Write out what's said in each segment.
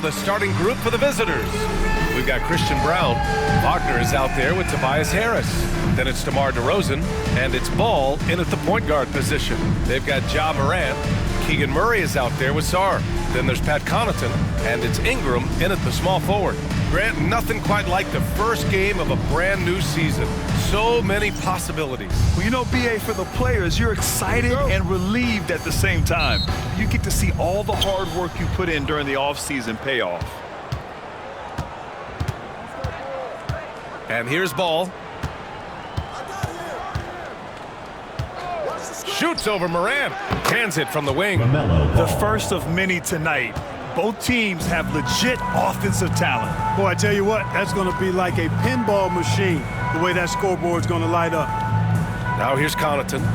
The starting group for the visitors. We've got Christian Brown. Wagner is out there with Tobias Harris. Then it's DeMar DeRozan, and it's Ball in at the point guard position. They've got Ja Morant. Keegan Murray is out there with Sarr. Then there's Pat Connaughton, and it's Ingram in at the small forward. Grant, nothing quite like the first game of a brand new season. So many possibilities. Well, you know, BA, for the players, you're excited and relieved at the same time. You get to see all the hard work you put in during the offseason pay off. And here's Ball. Shoots over Morant. Hands it from the wing. The first of many tonight. Both teams have legit offensive talent. Boy, I tell you what, that's going to be like a pinball machine, the way that scoreboard's going to light up. Now here's Connaughton.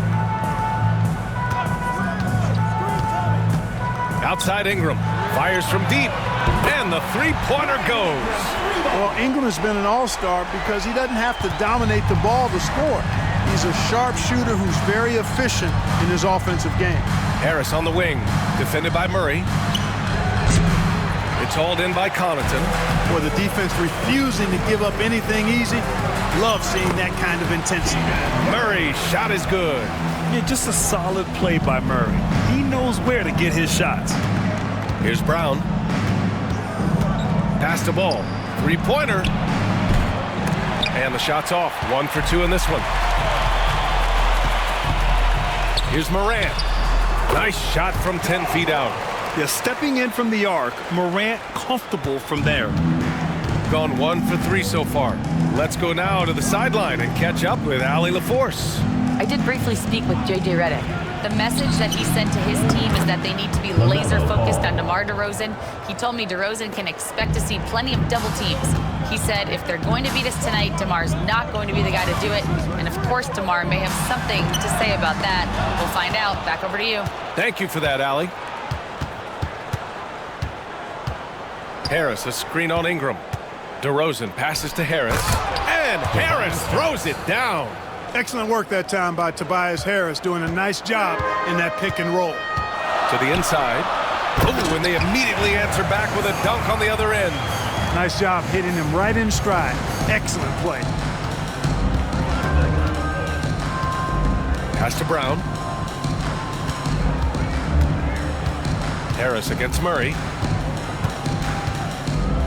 Outside Ingram. Fires from deep. And the three-pointer goes. Well, Ingram has been an all-star because he doesn't have to dominate the ball to score. He's a sharp shooter who's very efficient in his offensive game. Harris on the wing. Defended by Murray. It's hauled in by Connaughton. Boy, the defense refusing to give up anything easy. Love seeing that kind of intensity. Murray's shot is good. Yeah, just a solid play by Murray. He knows where to get his shots. Here's Brown. Pass the ball. Three-pointer. And the shot's off. 1 for 2 in this one. Here's Morant. Nice shot from 10 feet out. Yeah, stepping in from the arc, Morant comfortable from there. Gone 1 for 3 so far. Let's go now to the sideline and catch up with Allie LaForce. I did briefly speak with J.J. Redick. The message that he sent to his team is that they need to be laser-focused on DeMar DeRozan. He told me DeRozan can expect to see plenty of double teams. He said if they're going to beat us tonight, DeMar's not going to be the guy to do it. And, of course, DeMar may have something to say about that. We'll find out. Back over to you. Thank you for that, Allie. Harris, a screen on Ingram. DeRozan passes to Harris. And Harris throws it down. Excellent work that time by Tobias Harris, doing a nice job in that pick and roll. To the inside. Oh, and they immediately answer back with a dunk on the other end. Nice job hitting him right in stride. Excellent play. Pass to Brown. Harris against Murray.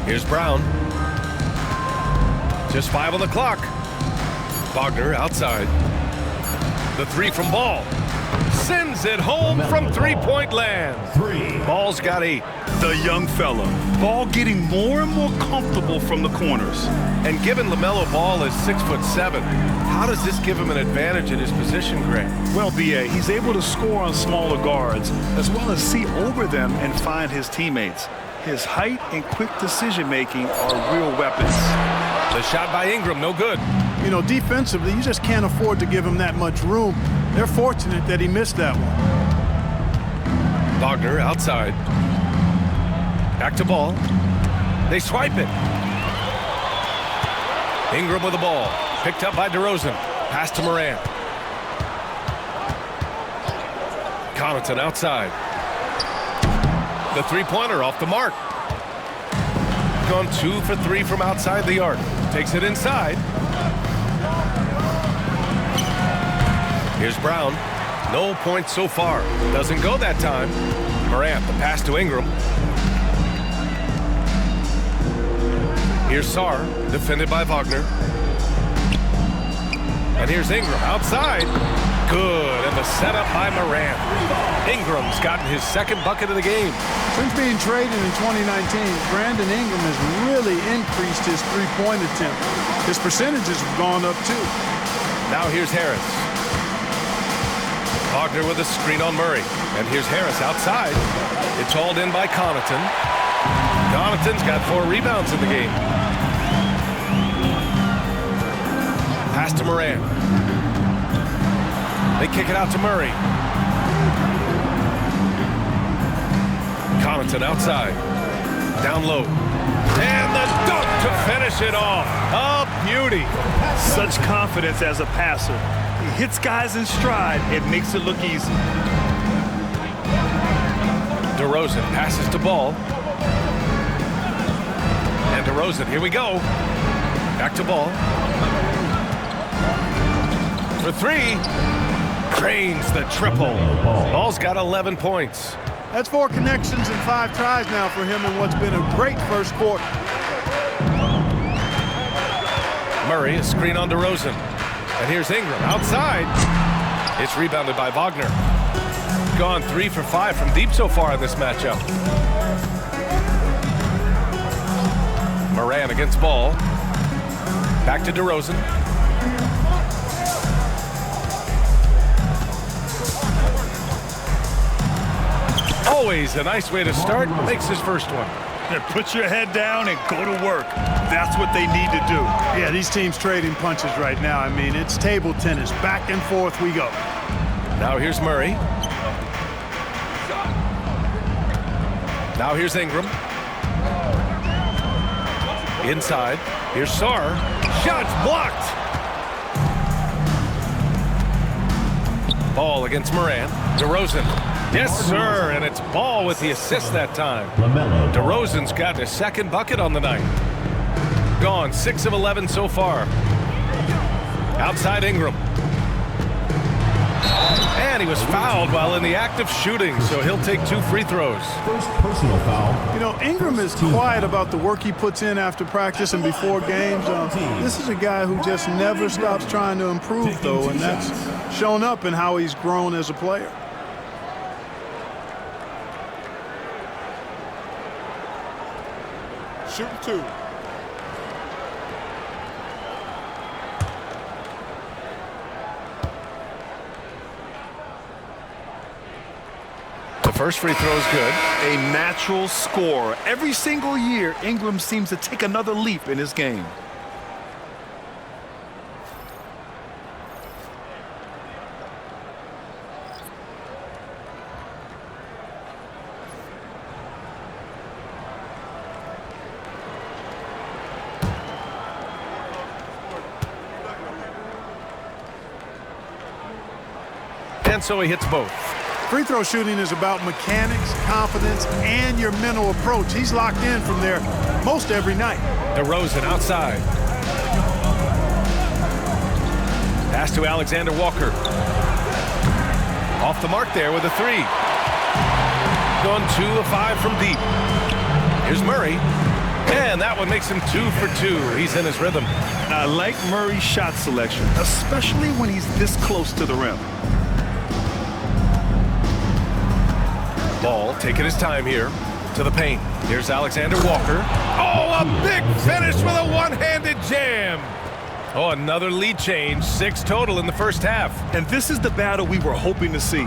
Here's Brown. Just 5 on the clock. Wagner outside. The three from Ball. Sends it home from three-point land. Ball's got 8. The young fella. Ball getting more and more comfortable from the corners. And given Lamelo Ball is 6'7", how does this give him an advantage in his position, Grant? Well, BA, he's able to score on smaller guards, as well as see over them and find his teammates. His height and quick decision-making are real weapons. The shot by Ingram, no good. You know, defensively, you just can't afford to give him that much room. They're fortunate that he missed that one. Wagner outside. Back to Ball. They swipe it. Ingram with the ball. Picked up by DeRozan. Pass to Morant. Connaughton outside. The three-pointer off the mark. Gone 2 for 3 from outside the arc. Takes it inside. Here's Brown. No points so far. Doesn't go that time. Morant, the pass to Ingram. Here's Sarr, defended by Wagner. And here's Ingram outside. Good, and the setup by Morant. Ingram's gotten his second bucket of the game. Since being traded in 2019, Brandon Ingram has really increased his three-point attempt. His percentages have gone up too. Now here's Harris. Wagner with a screen on Murray. And here's Harris outside. It's hauled in by Connaughton. Connaughton's got 4 rebounds in the game. Pass to Morant. They kick it out to Murray. Connaughton outside. Down low. And the dunk to finish it off. A beauty. Such confidence as a passer. He hits guys in stride. It makes it look easy. DeRozan passes to Ball. DeRozan, here we go. Back to Ball. For three. Cranes the triple. Ball's got 11 points. That's 4 connections and 5 tries now for him in what's been a great first quarter. Murray, a screen on DeRozan. And here's Ingram outside. It's rebounded by Wagner. Gone 3 for 5 from deep so far in this matchup. Morant against Ball. Back to DeRozan. Always a nice way to start. Makes his first one. Yeah, put your head down and go to work. That's what they need to do. Yeah, these teams trading punches right now. I mean, it's table tennis. Back and forth we go. Now here's Murray. Now here's Ingram. Inside. Here's Sarr. Shots blocked. Ball against Morant. DeRozan. Yes, sir, and it's Ball with the assist that time. Lamelo. DeRozan's got his second bucket on the night. Gone 6 of 11 so far. Outside Ingram. And he was fouled while in the act of shooting, so he'll take 2 free throws. First personal foul. You know, Ingram is quiet about the work he puts in after practice and before games. This is a guy who just never stops trying to improve, though, and that's shown up in how he's grown as a player. Shooting 2. The first free throw is good. A natural scorer. Every single year, Ingram seems to take another leap in his game. And so he hits both. Free throw shooting is about mechanics, confidence, and your mental approach. He's locked in from there most every night. DeRozan outside. Pass to Alexander Walker. Off the mark there with a 3. Gone 2 of 5 from deep. Here's Murray. And that one makes him 2 for 2. He's in his rhythm. I like Murray's shot selection, especially when he's this close to the rim. Ball taking his time here to the paint. Here's Alexander Walker. Oh, a big finish with a one-handed jam. Oh, another lead change. 6 total in the first half. And this is the battle we were hoping to see.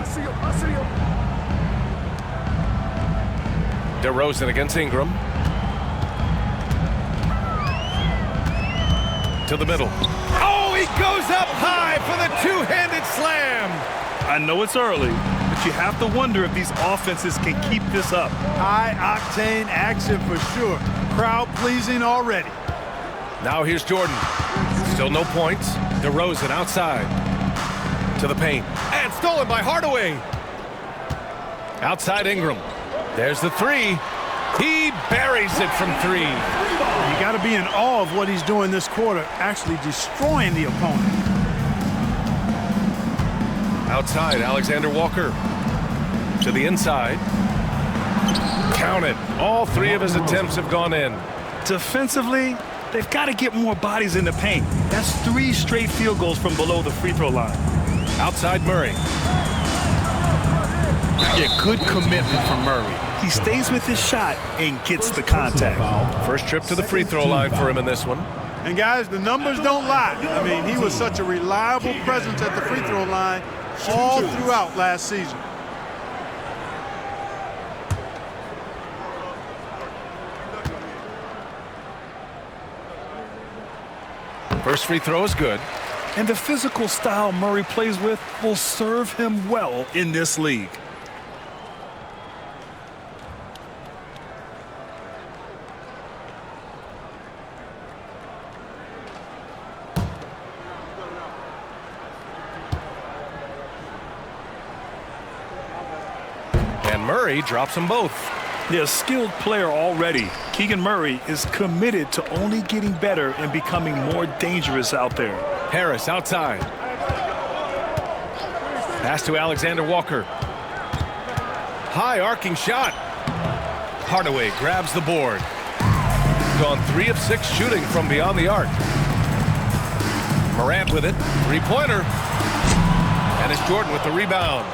DeRozan against Ingram. To the middle. Oh, he goes up high for the two-handed slam. I know it's early, but you have to wonder if these offenses can keep this up. High-octane action for sure. Crowd-pleasing already. Now here's Jordan. Still no points. DeRozan outside. To the paint. And stolen by Hardaway. Outside Ingram. There's the 3. He buries it from 3. You got to be in awe of what he's doing this quarter, actually destroying the opponent. Outside, Alexander Walker. To the inside. Count it. All 3 of his attempts have gone in. Defensively, they've got to get more bodies in the paint. That's 3 straight field goals from below the free throw line. Outside Murray. Yeah, good commitment from Murray. He stays with his shot and gets the contact. First trip to the free throw line for him in this one. And guys, the numbers don't lie. I mean, he was such a reliable presence at the free throw line all throughout last season. First free throw is good. And the physical style Murray plays with will serve him well in this league. And Murray drops them both. They're a skilled player already. Keegan Murray is committed to only getting better and becoming more dangerous out there. Harris outside. Pass to Alexander Walker. High arcing shot. Hardaway grabs the board. Gone 3 of 6 shooting from beyond the arc. Morant with it. Three-pointer. And it's Jordan with the rebound.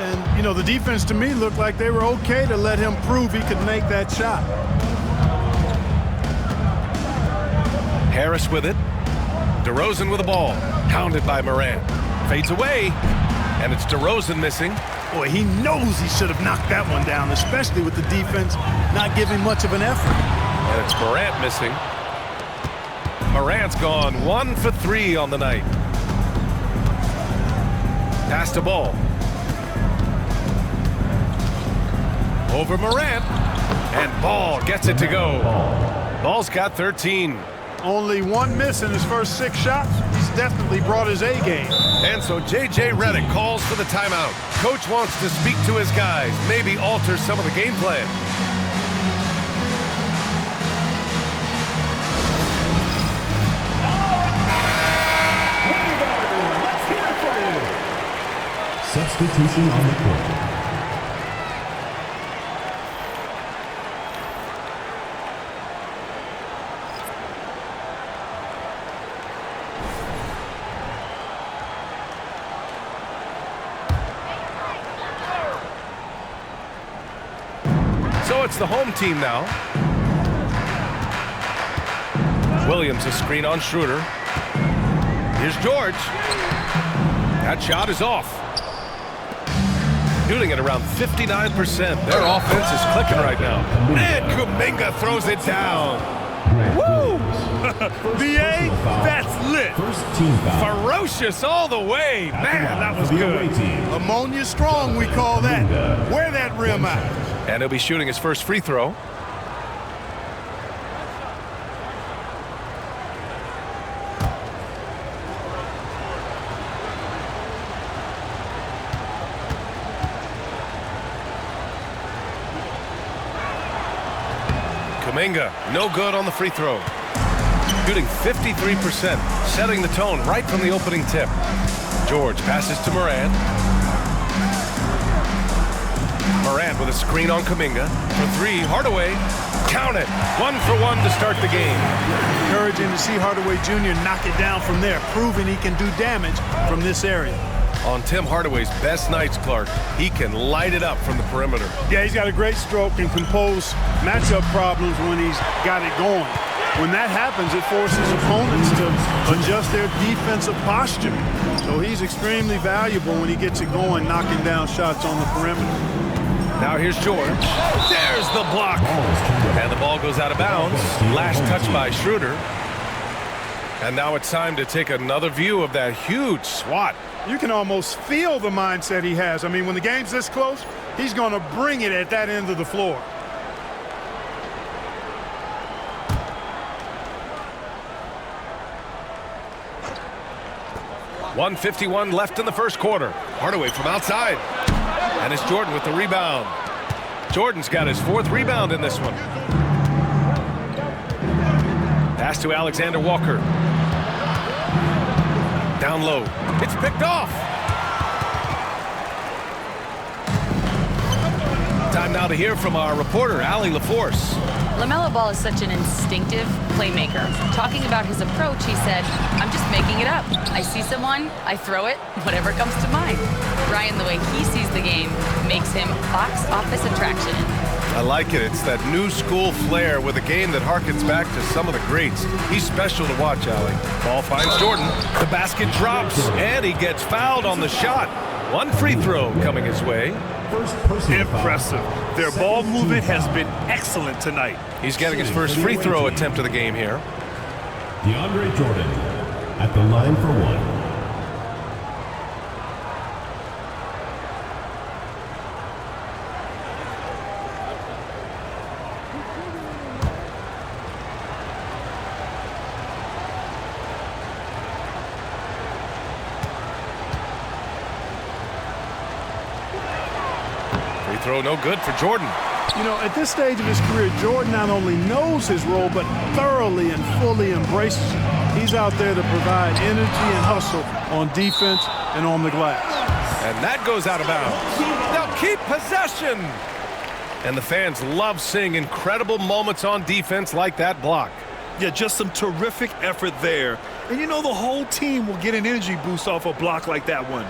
And, you know, the defense to me looked like they were okay to let him prove he could make that shot. Harris with it. DeRozan with the ball. Hounded by Morant. Fades away. And it's DeRozan missing. Boy, he knows he should have knocked that one down, especially with the defense not giving much of an effort. And it's Morant missing. Morant's gone 1 for 3 on the night. Pass to Ball. Over Morant. And Ball gets it to go. Ball's got 13. Only 1 miss in his first 6 shots. He's definitely brought his A game. And so J.J. Redick calls for the timeout. Coach wants to speak to his guys, maybe alter some of the game plan. Substitution on the court. So it's the home team now. Williams a screen on Schroeder. Here's George. That shot is off. Shooting at around 59%. Their offense is clicking right now. And Kuminga throws it down. Woo! B.A., that's lit. First team foul. Ferocious all the way. Man, that was good. Ammonia strong, we call that. Wear that rim out. And he'll be shooting his first free throw. Kuminga, no good on the free throw. Shooting 53%, setting the tone right from the opening tip. George passes to Morant. Morant with a screen on Kuminga. For 3, Hardaway. Count it. 1 for 1 to start the game. Encouraging to see Hardaway Jr. knock it down from there, proving he can do damage from this area. On Tim Hardaway's best nights, Clark, he can light it up from the perimeter. Yeah, he's got a great stroke and compose matchup problems when he's got it going. When that happens, it forces opponents to adjust their defensive posture. So he's extremely valuable when he gets it going, knocking down shots on the perimeter. Now here's George. There's the block. And the ball goes out of bounds. Last touch by Schroeder. And now it's time to take another view of that huge swat. You can almost feel the mindset he has. I mean, when the game's this close, he's going to bring it at that end of the floor. .151 left in the first quarter. Hardaway from outside. And it's Jordan with the rebound. Jordan's got his 4th rebound in this one. Pass to Alexander Walker. Down low. It's picked off. Time now to hear from our reporter, Allie LaForce. Lamelo Ball is such an instinctive playmaker. Talking about his approach, he said, "I'm just making it up. I see someone, I throw it, whatever comes to mind." Ryan, the way he sees the game makes him box office attraction. I like it. It's that new school flair with a game that harkens back to some of the greats. He's special to watch, Allie. Ball finds Jordan. The basket drops, and he gets fouled on the shot. 1 free throw coming his way. Impressive. Their ball movement has been excellent tonight. He's getting his first free throw attempt of the game here. DeAndre Jordan at the line for 1. Free throw no good for Jordan. You know, at this stage of his career, Jordan not only knows his role, but thoroughly and fully embraces it. He's out there to provide energy and hustle on defense and on the glass. And that goes out of bounds. They'll keep possession. And the fans love seeing incredible moments on defense like that block. Yeah, just some terrific effort there. And you know the whole team will get an energy boost off a block like that one.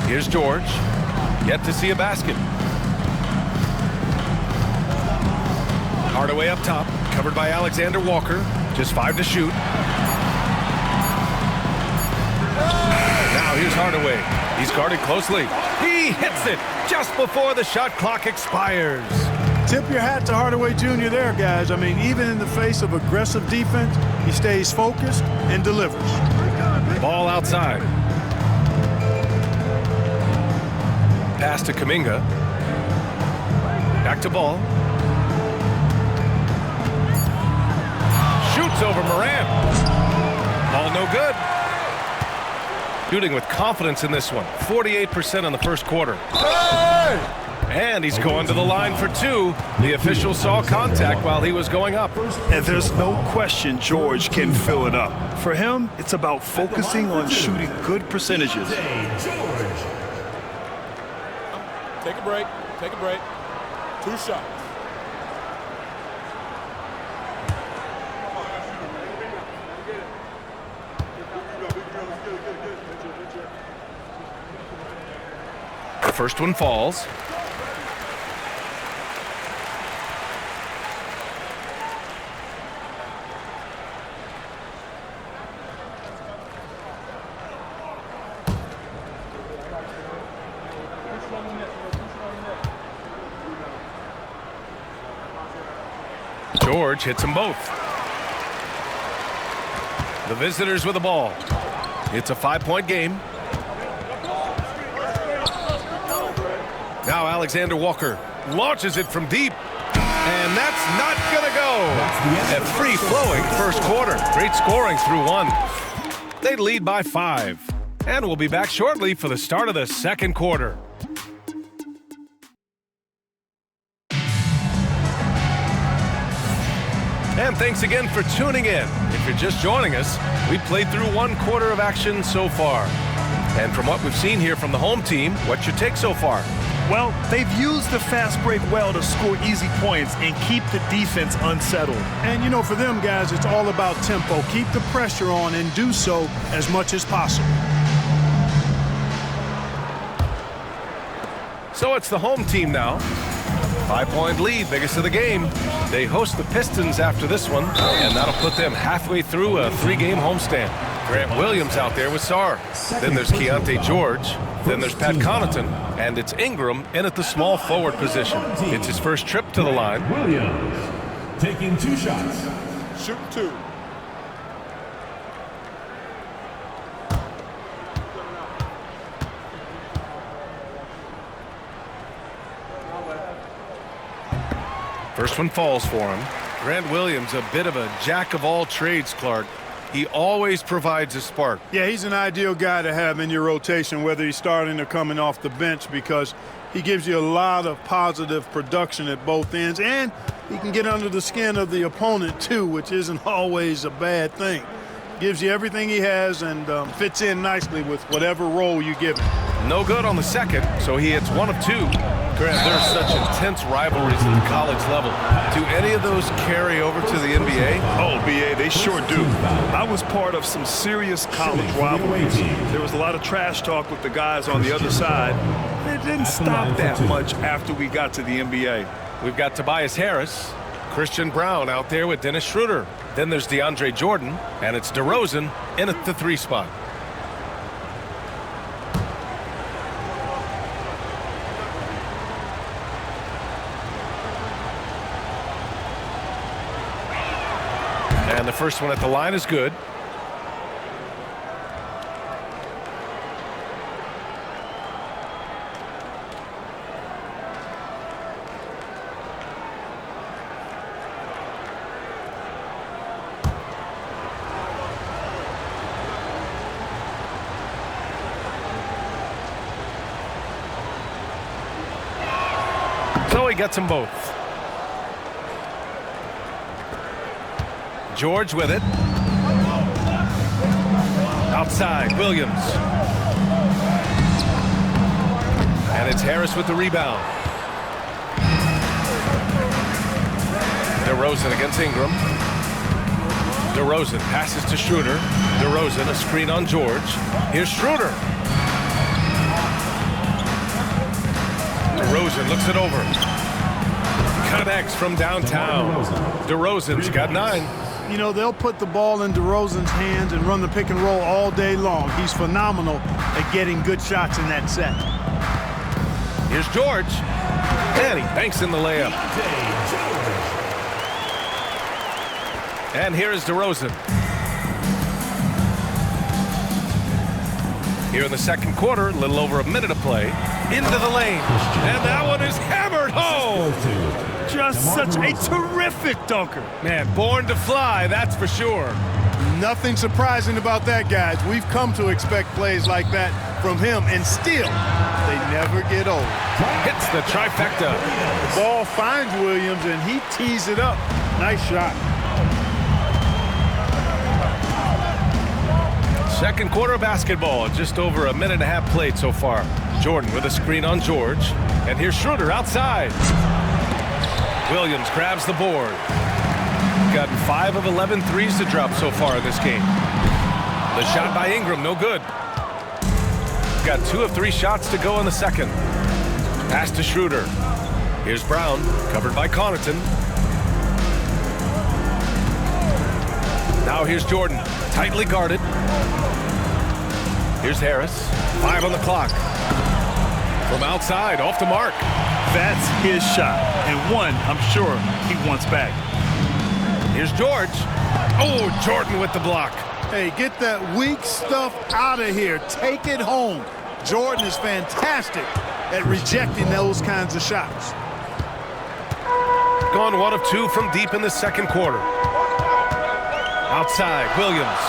Here's George. Yet to see a basket. Hardaway up top, covered by Alexander Walker. Just 5 to shoot. Now here's Hardaway. He's guarded closely. He hits it just before the shot clock expires. Tip your hat to Hardaway Jr. there, guys. I mean, even in the face of aggressive defense, he stays focused and delivers. Ball outside. Pass to Kuminga. Back to Ball. Shoots over Morant. Ball no good. Shooting with confidence in this one. 48% in the first quarter. And he's going to the line for 2. The official saw contact while he was going up. And there's no question George can fill it up. For him, it's about focusing on shooting good percentages. Take a break. Take a break. 2 shots. The first one falls. George hits them both. The visitors with the ball. It's a 5-point game. Now Alexander Walker launches it from deep. And that's not going to go. A free-flowing first quarter. Great scoring through 1. They lead by 5. And we'll be back shortly for the start of the second quarter. And thanks again for tuning in. If you're just joining us, we played through 1 quarter of action so far. And from what we've seen here from the home team, what's your take so far? Well, they've used the fast break well to score easy points and keep the defense unsettled. And, you know, for them guys, it's all about tempo. Keep the pressure on and do so as much as possible. So it's the home team now. 5-point lead, biggest of the game. They host the Pistons after this one, and that'll put them halfway through a 3-game homestand. Grant Williams out there with Sarr. Then there's Keontae George. Then there's Pat Connaughton. And it's Ingram in at the small forward position. It's his first trip to the line. Williams taking 2 shots. Shooting 2. First one falls for him. Grant Williams, a bit of a jack of all trades, Clark. He always provides a spark. Yeah, he's an ideal guy to have in your rotation, whether he's starting or coming off the bench, because he gives you a lot of positive production at both ends, and he can get under the skin of the opponent too, which isn't always a bad thing. Gives you everything he has and fits in nicely with whatever role you give him. No good on the second, so he hits 1 of 2. Grant, there's such intense rivalries at the college level. Do any of those carry over to the NBA? Oh, BA, they sure do. I was part of some serious college rivalries. There was a lot of trash talk with the guys on the other side. It didn't stop that much after we got to the NBA. We've got Tobias Harris, Christian Brown out there with Dennis Schroeder. Then there's DeAndre Jordan, and it's DeRozan in at the 3 spot. And the first one at the line is good. So he gets them both. George with it. Outside, Williams. And it's Harris with the rebound. DeRozan against Ingram. DeRozan passes to Schroeder. DeRozan, a screen on George. Here's Schroeder. DeRozan looks it over. Connects from downtown. DeRozan's got 9. You know, they'll put the ball in DeRozan's hands and run the pick and roll all day long. He's phenomenal at getting good shots in that set. Here's George. And he banks in the layup. And here is DeRozan. Here in the second quarter, a little over a minute of play. Into the lane. And that one is hammered home. Just such a terrific dunker. Man, born to fly, that's for sure. Nothing surprising about that, guys. We've come to expect plays like that from him, and still, they never get old. Hits the trifecta. The ball finds Williams, and he tees it up. Nice shot. Second quarter basketball, just over a minute and a half played so far. Jordan with a screen on George. And here's Schroeder outside. Williams grabs the board. Gotten 5 of 11 threes to drop so far in this game. The shot by Ingram, no good. Got 2 of 3 shots to go in the second. Pass to Schroeder. Here's Brown, covered by Connaughton. Now here's Jordan, tightly guarded. Here's Harris, 5 on the clock. From outside, off the mark. That's his shot, and one I'm sure he wants back. Here's George. Oh, Jordan with the block. Hey, get that weak stuff out of here. Take it home. Jordan is fantastic at rejecting those kinds of shots. Gone 1 of 2 from deep in the second quarter. Outside, Williams.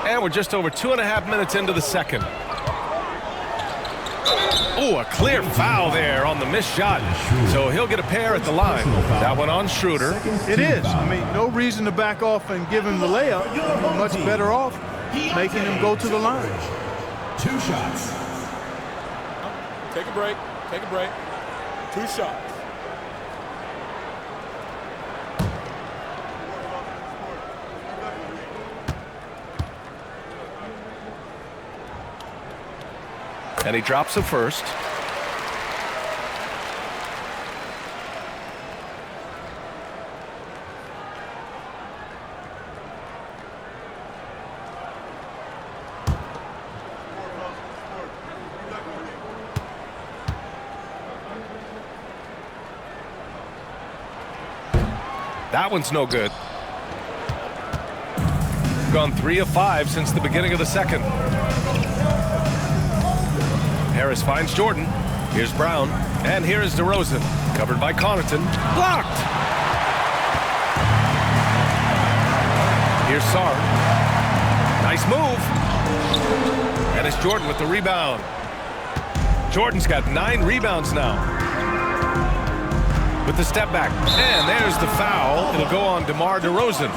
And we're just over 2.5 minutes into the second. Oh, a clear foul there on the missed shot. So he'll get a pair at the line. That one on Schroeder. It is. I mean, no reason to back off and give him the layup. You're much better off making him go to the line. 2 shots. Take a break. Take a break. 2 shots. And he drops the first. That one's no good. Gone 3 of 5 since the beginning of the second. Harris finds Jordan. Here's Brown. And here is DeRozan. Covered by Connaughton. Blocked! Here's Sarr. Nice move. And it's Jordan with the rebound. Jordan's got 9 rebounds now. With the step back. And there's the foul. It'll go on DeMar DeRozan.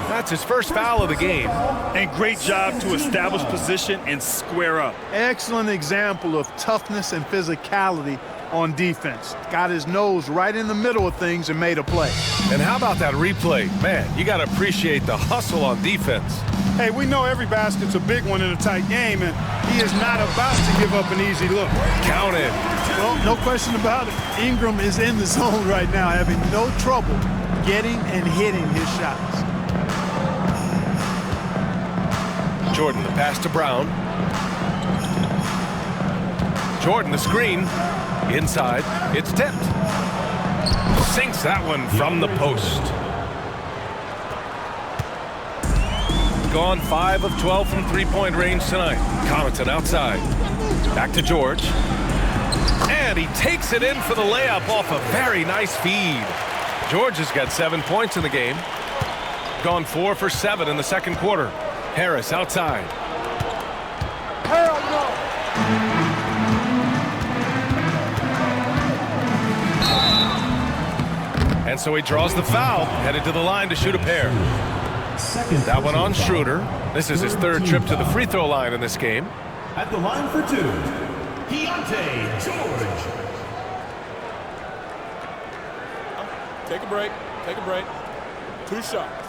That's his first foul of the game. And great job to establish position and square up. Excellent example of toughness and physicality on defense. Got his nose right in the middle of things and made a play. And how about that replay? Man, you got to appreciate the hustle on defense. Hey, we know every basket's a big one in a tight game, and he is not about to give up an easy look. Count it. Well, no question about it. Ingram is in the zone right now, having no trouble getting and hitting his shots. Jordan, the pass to Brown. Jordan, the screen. Inside. It's tipped. Sinks that one from the post. Gone 5 of 12 from three-point range tonight. Connaughton outside. Back to George. And he takes it in for the layup off a very nice feed. George has got 7 points in the game. Gone 4 for 7 in the second quarter. Harris outside. And so he draws the foul, headed to the line to shoot a pair. That one on Schroeder. This is his third trip to the free throw line in this game. At the line for two, Keontae George. Take a break. Take a break. 2 shots.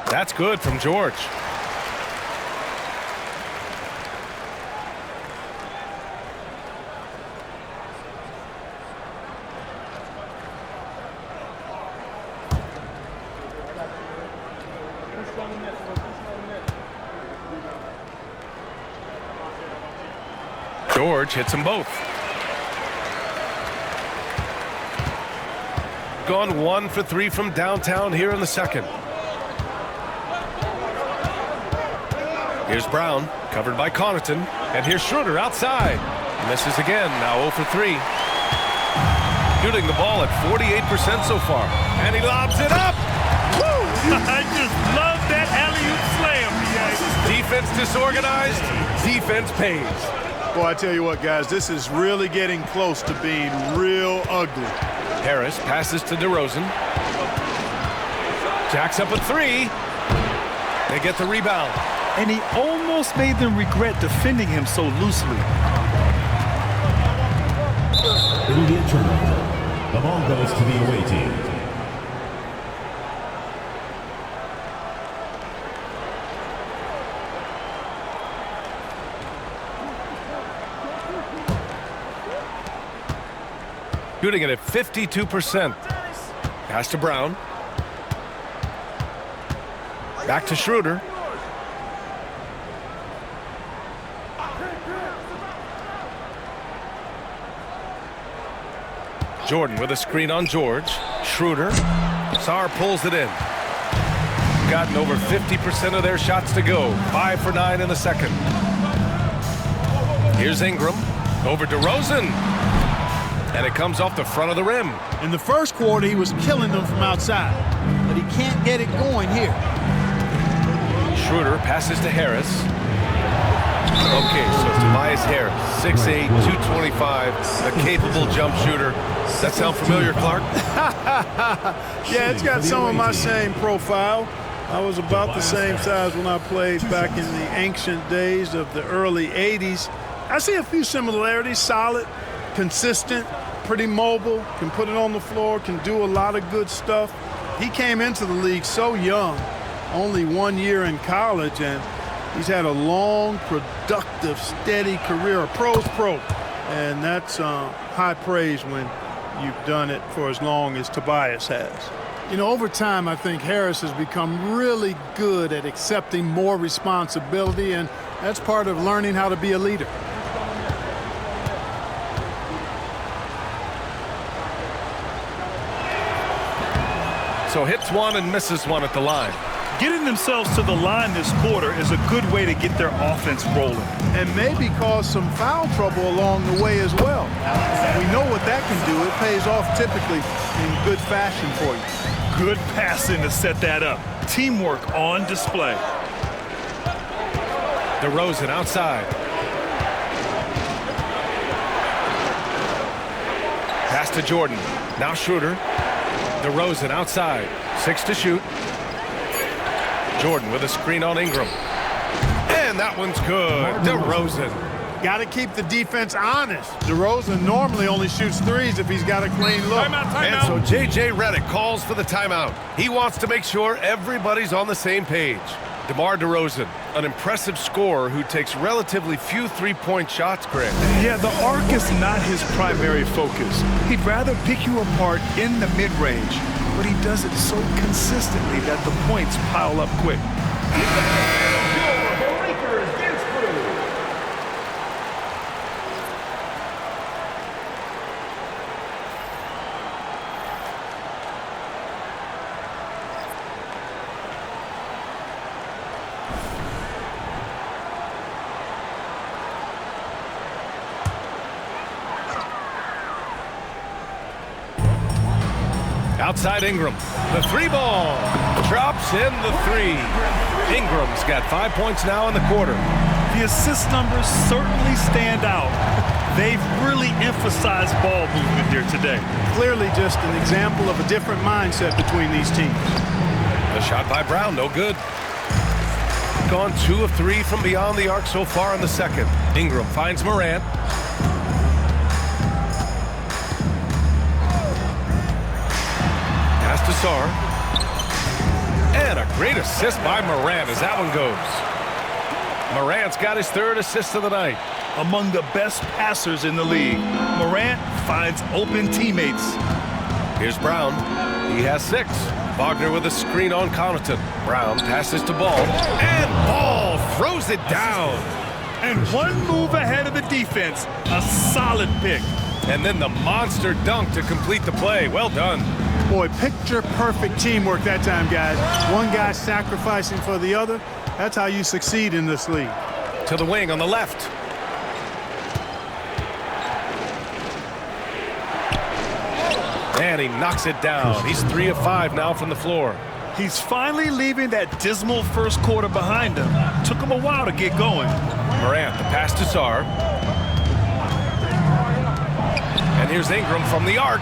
That's good from George. George hits them both. Gone 1 for 3 from downtown here in the second. Here's Brown, covered by Connaughton, and here's Schroeder outside. Misses again, now 0 for 3. Shooting the ball at 48% so far, and he lobs it up. Woo! I just love that alley-oop slam, Defense disorganized, defense pays. Boy, I tell you what, guys, this is really getting close to being real ugly. Harris passes to DeRozan. Jacks up a 3. They get the rebound. And he almost made them regret defending him so loosely. It'll be a turnover. The ball goes to the away team. Shooting it at 52%. Pass to Brown. Back to Schroeder. Jordan with a screen on George. Schroeder. Sarr pulls it in. Gotten over 50% of their shots to go. 5 for 9 in the second. Here's Ingram. Over DeRozan. And it comes off the front of the rim. In the first quarter, he was killing them from outside, but he can't get it going here. Schroeder passes to Harris. Okay, so Tobias Harris, 6'8", 225, a capable jump shooter. Does that sound familiar, Clark? Yeah, it's got some of my same profile. I was about the same size when I played back in the ancient days of the early 80s. I see a few similarities. Solid, consistent, pretty mobile, can put it on the floor, can do a lot of good stuff. He came into the league so young, only 1 year in college, and he's had a long, productive, steady career, a pro's pro. And that's high praise when you've done it for as long as Tobias has. You know, over time, I think Harris has become really good at accepting more responsibility, and that's part of learning how to be a leader. So hits one and misses one at the line. Getting themselves to the line this quarter is a good way to get their offense rolling. And maybe cause some foul trouble along the way as well. We know what that can do. It pays off typically in good fashion for you. Good passing to set that up. Teamwork on display. DeRozan outside. Pass to Jordan. Now Schroeder. DeRozan outside. 6 to shoot. Jordan with a screen on Ingram. And that one's good. DeRozan. Got to keep the defense honest. DeRozan normally only shoots threes if he's got a clean look. And so J.J. Redick calls for the timeout. He wants to make sure everybody's on the same page. DeMar DeRozan, an impressive scorer who takes relatively few three-point shots, Greg. Yeah, the arc is not his primary focus. He'd rather pick you apart in the mid-range, but he does it so consistently that the points pile up quick. Outside Ingram. The three ball. Drops in the three. Ingram's got 5 points now in the quarter. The assist numbers certainly stand out. They've really emphasized ball movement here today. Clearly just an example of a different mindset between these teams. A shot by Brown, no good. Gone 2 of 3 from beyond the arc so far in the second. Ingram finds Morant. Pass to Sarr. And a great assist by Morant as that one goes. Morant's got his 3rd assist of the night. Among the best passers in the league, Morant finds open teammates. Here's Brown. He has 6. Wagner with a screen on Connaughton. Brown passes to Ball. And Ball throws it down. And one move ahead of the defense. A solid pick. And then the monster dunk to complete the play. Well done. Boy, picture-perfect teamwork that time, guys. One guy sacrificing for the other. That's how you succeed in this league. To the wing on the left. And he knocks it down. He's 3 of 5 now from the floor. He's finally leaving that dismal first quarter behind him. Took him a while to get going. Morant, the pass to Sarr. And here's Ingram from the arc.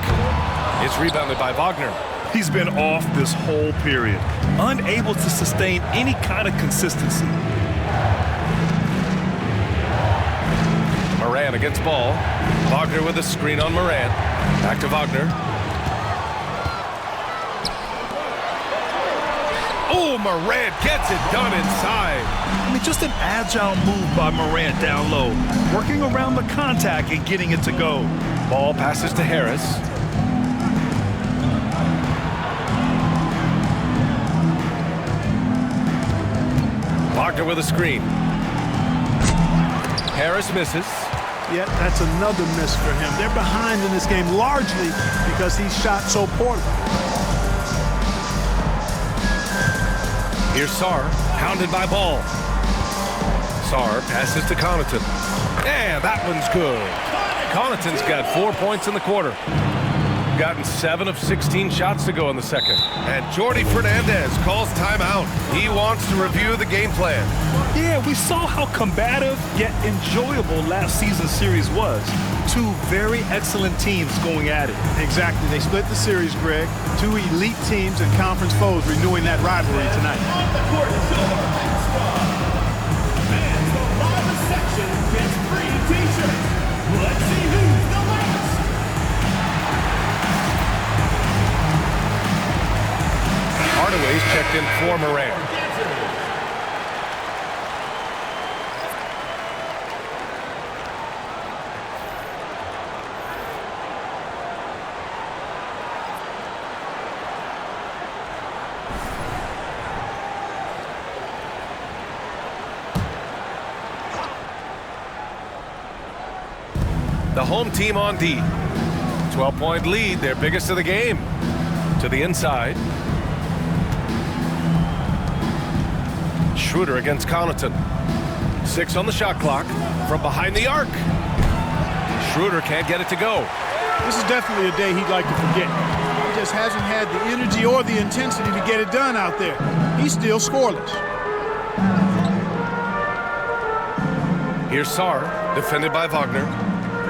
It's rebounded by Wagner. He's been off this whole period, unable to sustain any kind of consistency. Morant against Ball. Wagner with a screen on Morant. Back to Wagner. Oh, Morant gets it done inside. I mean, just an agile move by Morant down low, working around the contact and getting it to go. Ball passes to Harris. Wagner with a screen. Harris misses. Yet that's another miss for him. They're behind in this game largely because he shot so poorly. Here's Sarr, hounded by Ball. Sarr passes to Connaughton. And that one's good. Connaughton's got 4 points in the quarter. Gotten 7 of 16 shots to go in the second. And Jordi Fernandez calls timeout. He wants to review the game plan. Yeah, we saw how combative yet enjoyable last season's series was. 2 very excellent teams going at it. Exactly. They split the series, Greg. 2 elite teams and conference foes renewing that rivalry tonight. And the live section gets free t-shirts. Let's see who's the last. Hardaway's checked in for Morant. The home team on D. 12-point lead, their biggest of the game. To the inside. Schroeder against Connaughton. 6 on the shot clock. From behind the arc. Schroeder can't get it to go. This is definitely a day he'd like to forget. He just hasn't had the energy or the intensity to get it done out there. He's still scoreless. Here's Sarr, defended by Wagner.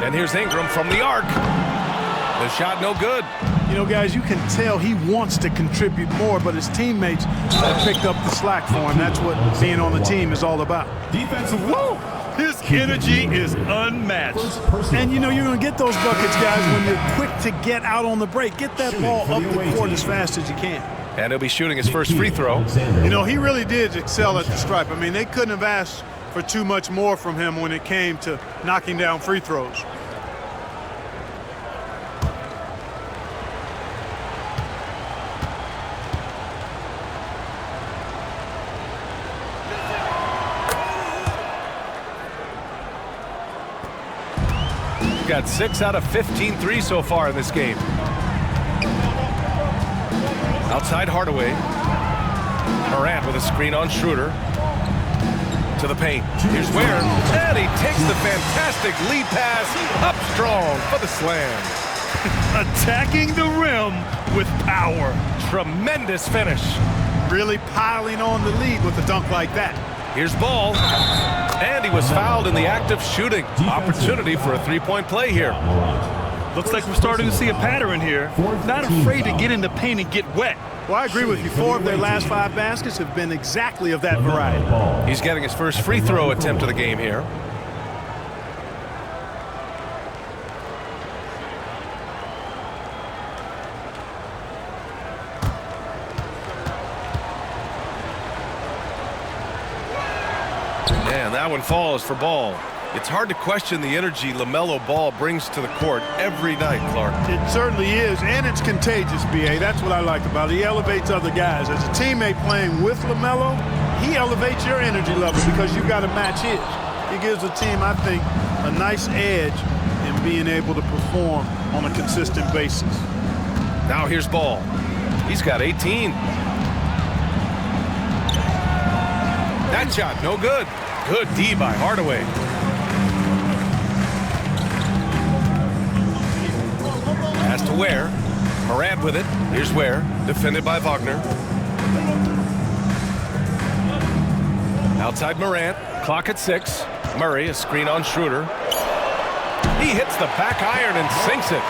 And here's Ingram from the arc. The shot no good. You know, guys, you can tell he wants to contribute more, but his teammates have picked up the slack for him. That's what being on the team is all about. Defensive. Whoa! His energy is unmatched. And, you know, you're going to get those buckets, guys, when you're quick to get out on the break. Get that ball up the court as fast as you can. And he'll be shooting his first free throw. You know, he really did excel at the stripe. I mean, they couldn't have asked for too much more from him when it came to knocking down free throws. Got 6 out of 15 threes so far in this game. Outside Hardaway. Morant with a screen on Schroeder. To the paint. Here's Ware. And he takes the fantastic lead pass up strong for the slam. attacking the rim with power. Tremendous finish. Really piling on the lead with a dunk like that. Here's Ball. And he was fouled in the act of shooting. Opportunity for a three-point play here. Looks like we're starting to see a pattern here. Not afraid to get in the paint and get wet. Well, I agree with you. 4 of their last 5 baskets have been exactly of that variety. He's getting his first free throw attempt of the game here. And that one falls for Ball. It's hard to question the energy Lamelo Ball brings to the court every night, Clark. It certainly is, and it's contagious, B.A. That's what I like about it. He elevates other guys. As a teammate playing with Lamelo, he elevates your energy level because you've got to match his. He gives the team, I think, a nice edge in being able to perform on a consistent basis. Now here's Ball. He's got 18. That shot, no good. Good D by Hardaway. Pass to Ware. Morant with it. Here's Ware. Defended by Wagner. Outside Morant. Clock at 6. Murray, a screen on Schroeder. He hits the back iron and sinks it.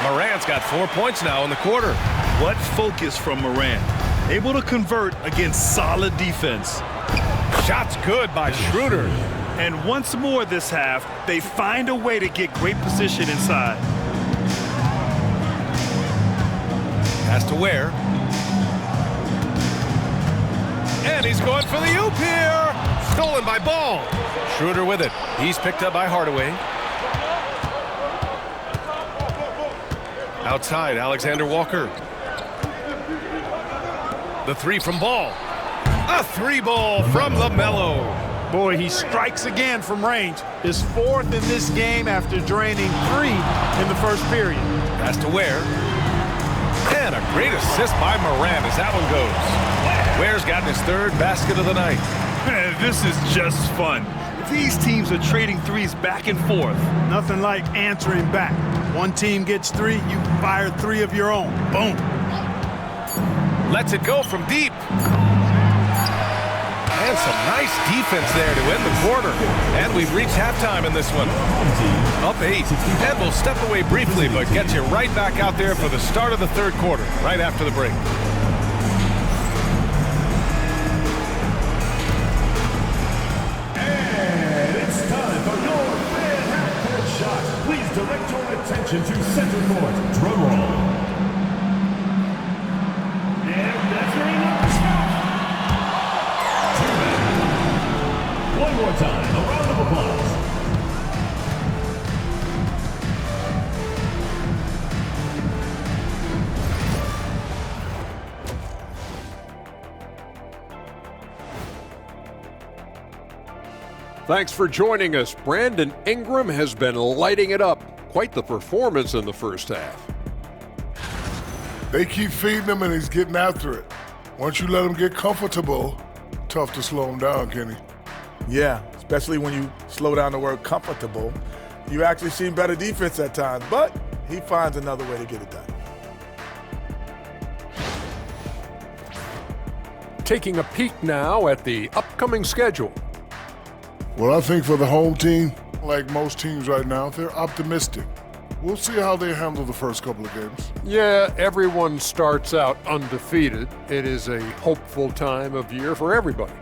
Morant's got 4 points now in the quarter. What focus from Morant. Able to convert against solid defense. Shot's good by Schroeder. And once more this half, they find a way to get great position inside. Pass to Ware. And he's going for the oop here. Stolen by Ball. Schroeder with it. He's picked up by Hardaway. Outside, Alexander Walker. The 3 from Ball. A 3-ball from Lamelo. Boy, he strikes again from range. His 4th in this game after draining 3 in the first period. Pass to Ware. And a great assist by Morant as that one goes. Ware's gotten his 3rd basket of the night. Man, this is just fun. These teams are trading threes back and forth. Nothing like answering back. One team gets 3, you fire 3 of your own. Boom. Lets it go from deep. And some nice defense there to end the quarter. And we've reached halftime in this one. Up 8. And we'll step away briefly, but get you right back out there for the start of the 3rd quarter, right after the break. And it's time for your fan half-court shot. Please direct your attention to center court. Drum roll. One more time, a round of applause. Thanks for joining us. Brandon Ingram has been lighting it up. Quite the performance in the first half. They keep feeding him and he's getting after it. Once you let him get comfortable, tough to slow him down, Kenny. Yeah, especially when you slow down the word comfortable. You actually see better defense at times, but he finds another way to get it done. Taking a peek now at the upcoming schedule. Well, I think for the home team, like most teams right now, they're optimistic. We'll see how they handle the first couple of games. Yeah, everyone starts out undefeated. It is a hopeful time of year for everybody.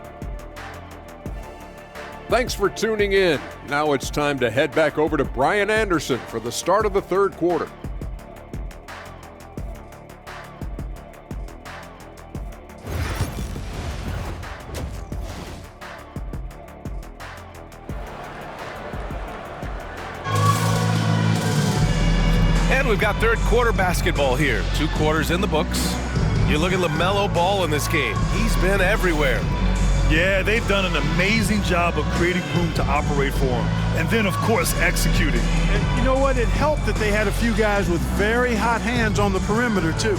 Thanks for tuning in. Now it's time to head back over to Brian Anderson for the start of the 3rd quarter. And we've got 3rd quarter basketball here. 2 quarters in the books. You look at Lamelo Ball in this game. He's been everywhere. Yeah, they've done an amazing job of creating room to operate for him. And then, of course, executing. And you know what? It helped that they had a few guys with very hot hands on the perimeter, too.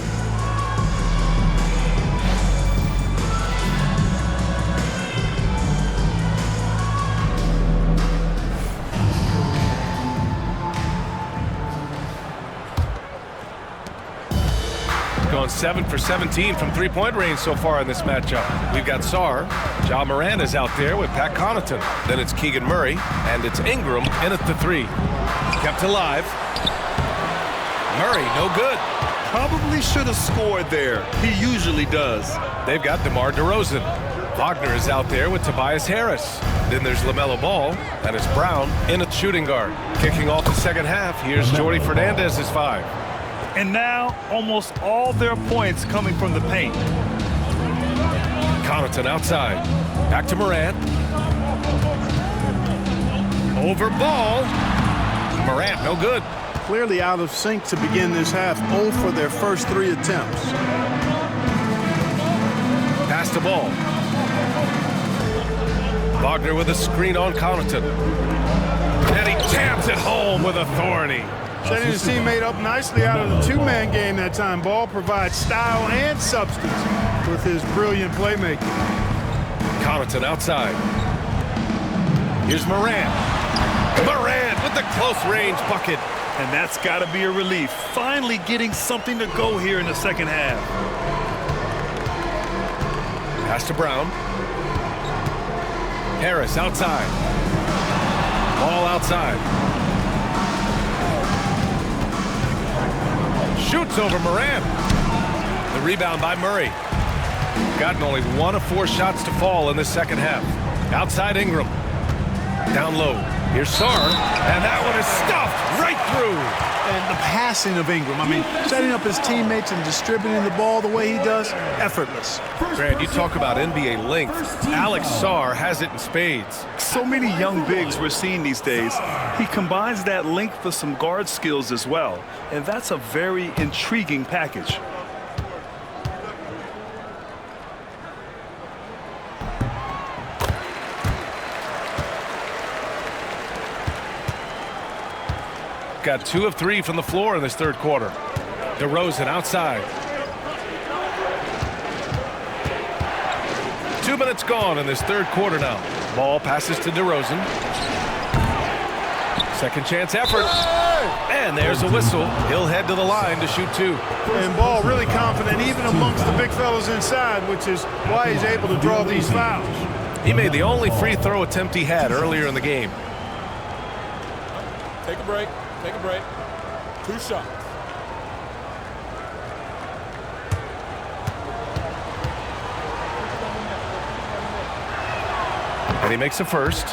Going 7 for 17 from three-point range so far in this matchup. We've got Sarr. Ja Morant is out there with Pat Connaughton. Then it's Keegan Murray, and it's Ingram in at the three. Kept alive. Murray, no good. Probably should have scored there. He usually does. They've got DeMar DeRozan. Wagner is out there with Tobias Harris. Then there's Lamelo Ball, and it's Brown in at shooting guard. Kicking off the second half, here's Jordy Fernandez's 5. And now, almost all their points coming from the paint. Connaughton outside. Back to Morant. Over Ball. Morant, no good. Clearly out of sync to begin this half. 0 for their first 3 attempts. Pass the ball. Wagner with a screen on Connaughton. And he jams it home with authority. Setting his teammate up nicely out of the two-man game that time. Ball provides style and substance with his brilliant playmaking. Connaughton outside. Here's Morant. Morant with the close-range bucket. And that's got to be a relief. Finally getting something to go here in the second half. Pass to Brown. Harris outside. Ball outside. Shoots over Morant. The rebound by Murray. Gotten only 1 of 4 shots to fall in this second half. Outside Ingram. Down low. Here's Sarr. And that one is stuffed right through. And the passing of Ingram. I mean, setting up his teammates and distributing the ball the way he does, effortless. Grant, you talk about NBA length. Alex Sarr has it in spades. So many young bigs we're seeing these days. He combines that length with some guard skills as well. And that's a very intriguing package. Got 2 of 3 from the floor in this third quarter. DeRozan outside. 2 minutes gone in this third quarter now. Ball passes to DeRozan. Second chance effort. And there's a whistle. He'll head to the line to shoot 2. And Ball really confident even amongst the big fellas inside, which is why he's able to draw these fouls. He made the only free throw attempt he had earlier in the game. Take a break. Take a break. 2 shots. And he makes a first.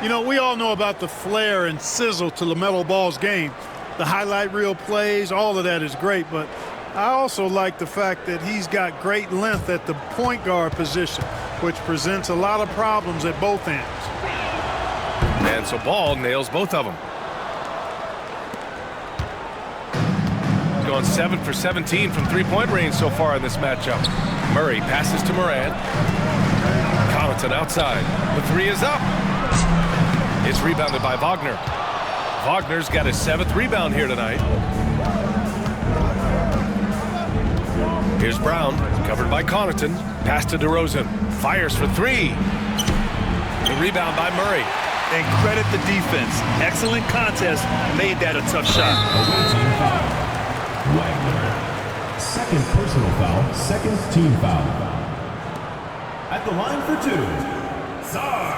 You know, we all know about the flair and sizzle to Lamelo Ball's game. The highlight reel plays, all of that is great, but I also like the fact that he's got great length at the point guard position, which presents a lot of problems at both ends. And so Ball nails both of them. Going 7 for 17 from three-point range so far in this matchup. Murray passes to Morant. Connaughton outside. The 3 is up. It's rebounded by Wagner. Wagner's got his 7th rebound here tonight. Here's Brown, covered by Connaughton. Pass to DeRozan. Fires for 3. The rebound by Murray. And credit the defense. Excellent contest. Made that a tough shot. Wagner. Second personal foul, second team foul. At the line for 2, Sarr.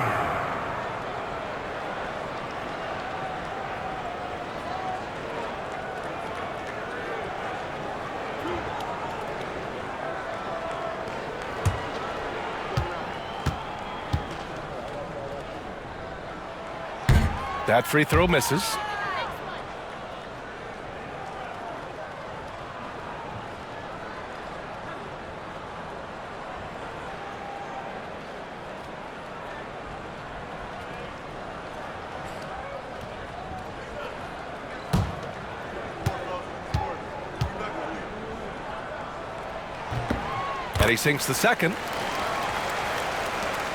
That free throw misses. And he sinks the second.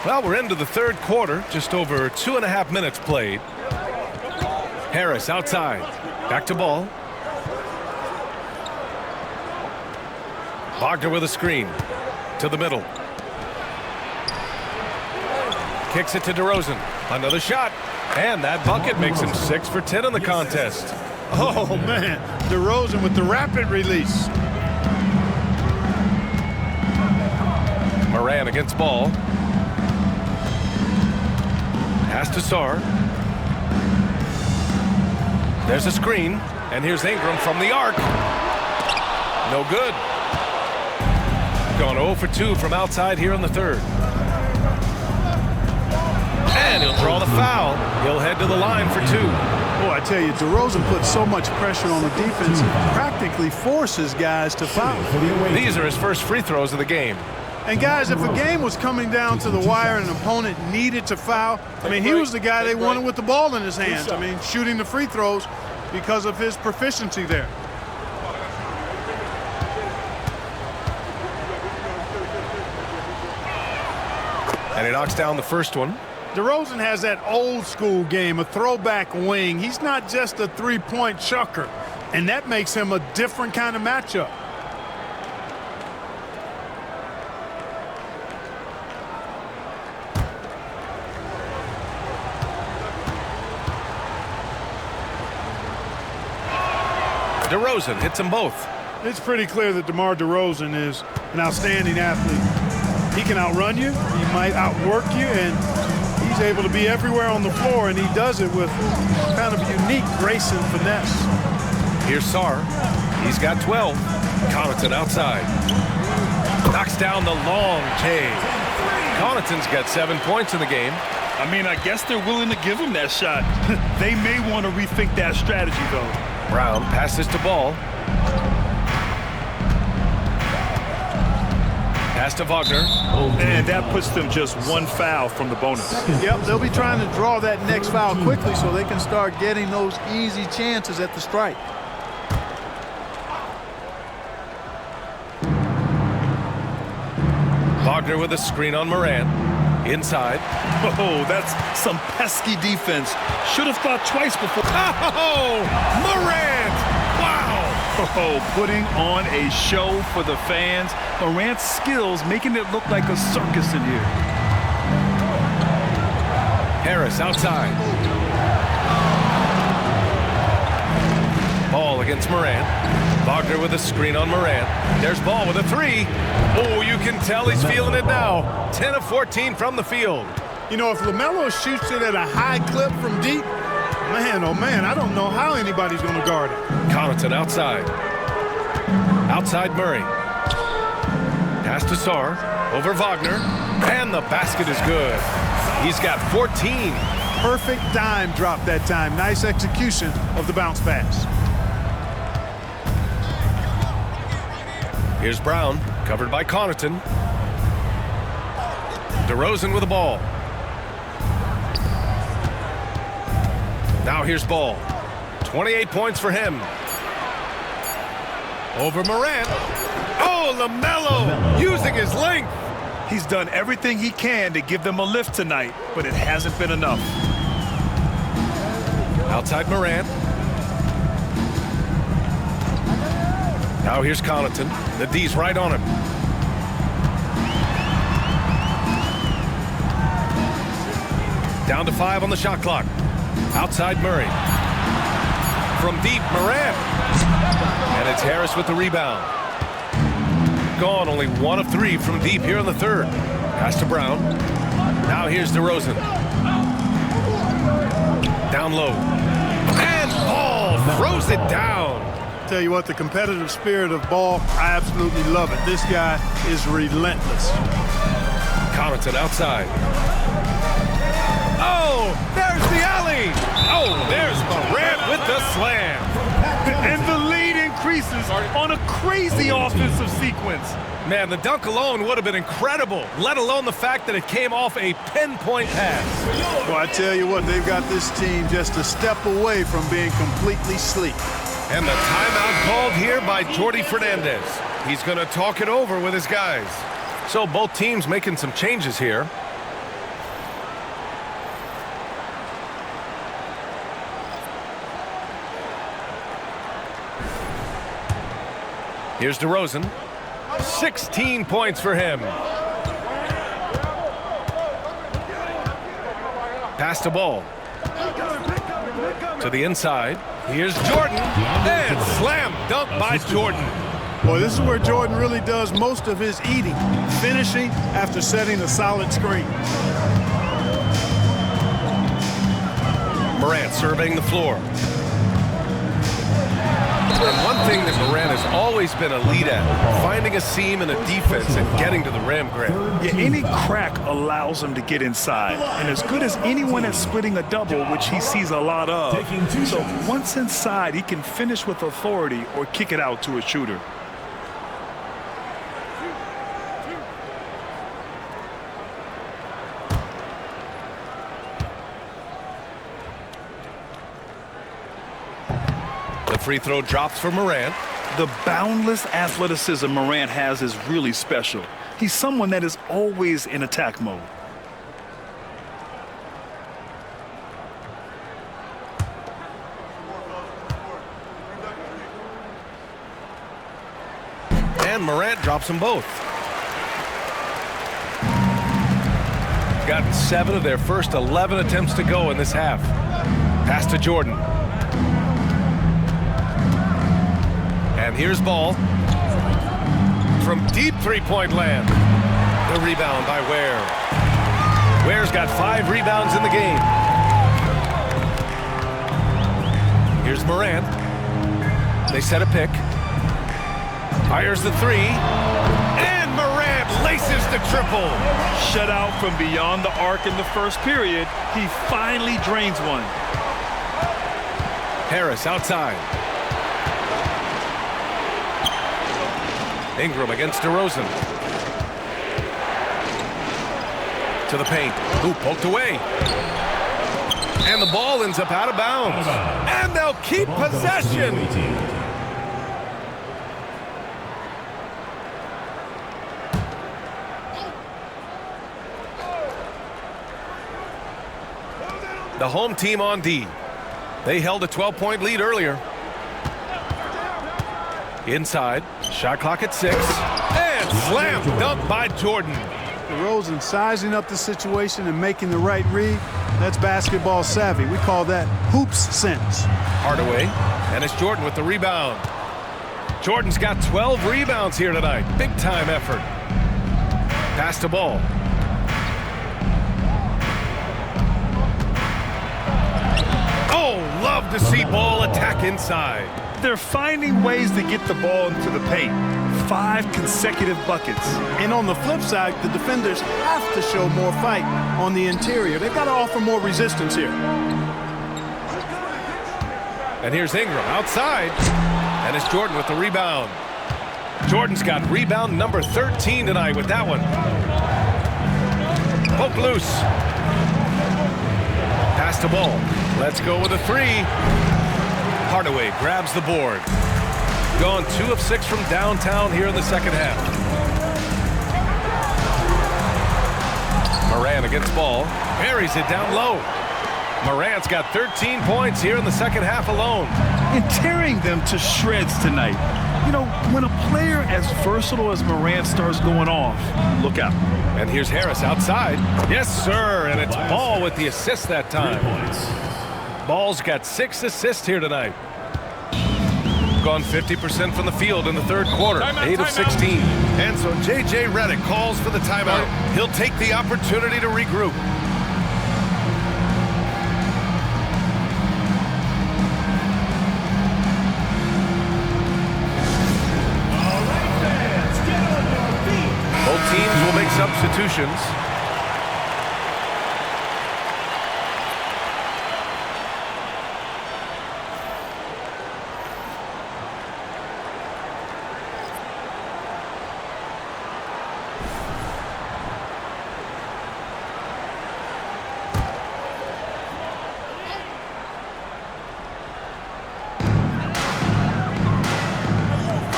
Well, we're into the third quarter, just over 2.5 minutes played. Harris outside, back to Ball. Wagner with a screen, to the middle. Kicks it to DeRozan, another shot, and that bucket makes him 6 for 10 in the contest. Oh, man, DeRozan with the rapid release. man against Ball. Pass to Sarr. There's a screen, and here's Ingram from the arc. No good. Gone 0 for 2 from outside here in the third. And he'll draw the foul. He'll head to the line for 2. Boy, I tell you, DeRozan puts so much pressure on the defense, he practically forces guys to foul. These are his first free throws of the game. And guys, if a game was coming down to the wire and an opponent needed to foul, I mean, he was the guy they wanted with the ball in his hands. I mean, shooting the free throws because of his proficiency there. And he knocks down the first one. DeRozan has that old school game, a throwback wing. He's not just a three-point chucker, and that makes him a different kind of matchup. DeRozan hits them both. It's pretty clear that DeMar DeRozan is an outstanding athlete. He can outrun you, he might outwork you, and he's able to be everywhere on the floor, and he does it with kind of unique grace and finesse. Here's Sarr. He's got 12. Connaughton outside. Knocks down the long J. Connaughton's got 7 points in the game. I mean, I guess they're willing to give him that shot. They may want to rethink that strategy, though. Brown passes to Ball. Pass to Wagner. And that puts them just 1 foul from the bonus. Yep, they'll be trying to draw that next foul quickly so they can start getting those easy chances at the strike. Wagner with a screen on Morant. Inside. Oh, that's some pesky defense. Should have thought twice before. Oh, Morant! Wow! Oh, putting on a show for the fans. Morant's skills making it look like a circus in here. Harris outside. Ball against Morant. Wagner with a screen on Morant. There's Ball with a 3. Oh, you can tell he's feeling it now. 10 of 14 from the field. You know, if Lamelo shoots it at a high clip from deep, man, oh man, I don't know how anybody's going to guard it. Connaughton outside. Outside Murray. Pass to Sarr. Over Wagner. And the basket is good. He's got 14. Perfect dime drop that time. Nice execution of the bounce pass. Here's Brown, covered by Connaughton. DeRozan with the ball. Now here's Ball. 28 points for him. Over Morant. Oh, Lamelo using his length. He's done everything he can to give them a lift tonight, but it hasn't been enough. Outside Morant. Now here's Connaughton. The D's right on him. Down to 5 on the shot clock. Outside Murray. From deep, Morant. And it's Harris with the rebound. Gone only 1 of 3 from deep here in the third. Pass to Brown. Now here's DeRozan. Down low. And Ball throws it down. Tell you what, the competitive spirit of Ball, I absolutely love it. This guy is relentless. Connaughton outside. Oh, there's the alley. Oh, there's Morant with the slam. And the lead increases on a crazy offensive sequence. Man, the dunk alone would have been incredible, let alone the fact that it came off a pinpoint pass. Well, I tell you what, they've got this team just a step away from being completely sleek. And the timeout called here by Jordi Fernandez. He's going to talk it over with his guys. So both teams making some changes here. Here's DeRozan. 16 points for him. Pass to Ball. To the inside. Here's Jordan. And slam dunk by Jordan. Well, this is where Jordan really does most of his eating, finishing after setting a solid screen. Morant surveying the floor. And one thing that Morant has always been a lead at, finding a seam in a defense and getting to the rim, Grant. Yeah, any crack allows him to get inside. And as good as anyone at splitting a double, which he sees a lot of. So once inside, he can finish with authority or kick it out to a shooter. The free throw drops for Morant. The boundless athleticism Morant has is really special. He's someone that is always in attack mode. And Morant drops them both. Gotten 7 of their first 11 attempts to go in this half. Pass to Jordan. And here's Ball. From deep three-point land. The rebound by Ware. Ware's got 5 rebounds in the game. Here's Morant. They set a pick. Fires the 3. And Morant laces the triple. Shut out from beyond the arc in the first period. He finally drains one. Harris outside. Ingram against DeRozan. To the paint. Ooh, poked away. And the ball ends up out of bounds. And they'll keep possession. The home team on D. They held a 12-point lead earlier. Inside, shot clock at 6, and slam dunk by Jordan. DeRozan sizing up the situation and making the right read. That's basketball savvy. We call that hoops sense. Hardaway, and it's Jordan with the rebound. Jordan's got 12 rebounds here tonight. Big time effort. Pass to Ball. Oh, love to see Ball attack inside. They're finding ways to get the ball into the paint. 5 consecutive buckets. And on the flip side, the defenders have to show more fight on the interior. They've got to offer more resistance here. And here's Ingram outside. And it's Jordan with the rebound. Jordan's got rebound number 13 tonight with that one. Poke loose. Pass to Ball. Let's go with a 3. Hardaway grabs the board. Gone 2 of 6 from downtown here in the second half. Morant against Ball. Buries it down low. Morant's got 13 points here in the second half alone. And tearing them to shreds tonight. You know, when a player as versatile as Morant starts going off, look out. And here's Harris outside. Yes, sir. And it's Ball with the assist that time. Ball's got 6 assists here tonight. Gone 50% from the field in the third quarter. 8 of 16. And so J.J. Redick calls for the timeout. He'll take the opportunity to regroup. Both teams will make substitutions.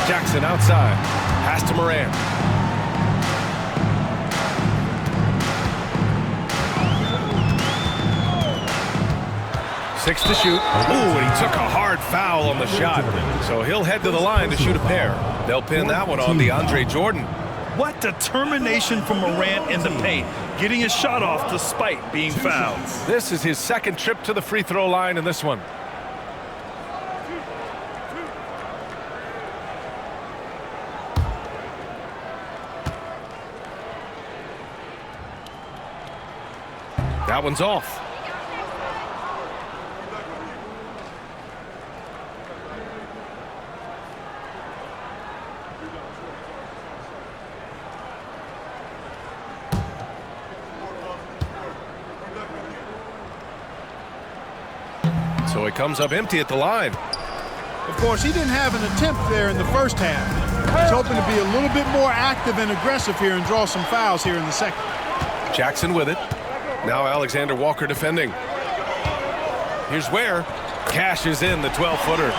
Jackson outside. Pass to Morant. Six to shoot. Ooh, and he took a hard foul on the shot. So he'll head to the line to shoot a pair. They'll pin that one on DeAndre Jordan. What determination from Morant in the paint, getting his shot off despite being fouled. This is his second trip to the free throw line in this one. That one's off. So he comes up empty at the line. Of course, he didn't have an attempt there in the first half. He's hoping to be a little bit more active and aggressive here and draw some fouls here in the second. Jackson with it. Now Alexander Walker defending. Here's Ware. Cashes in the 12-footer.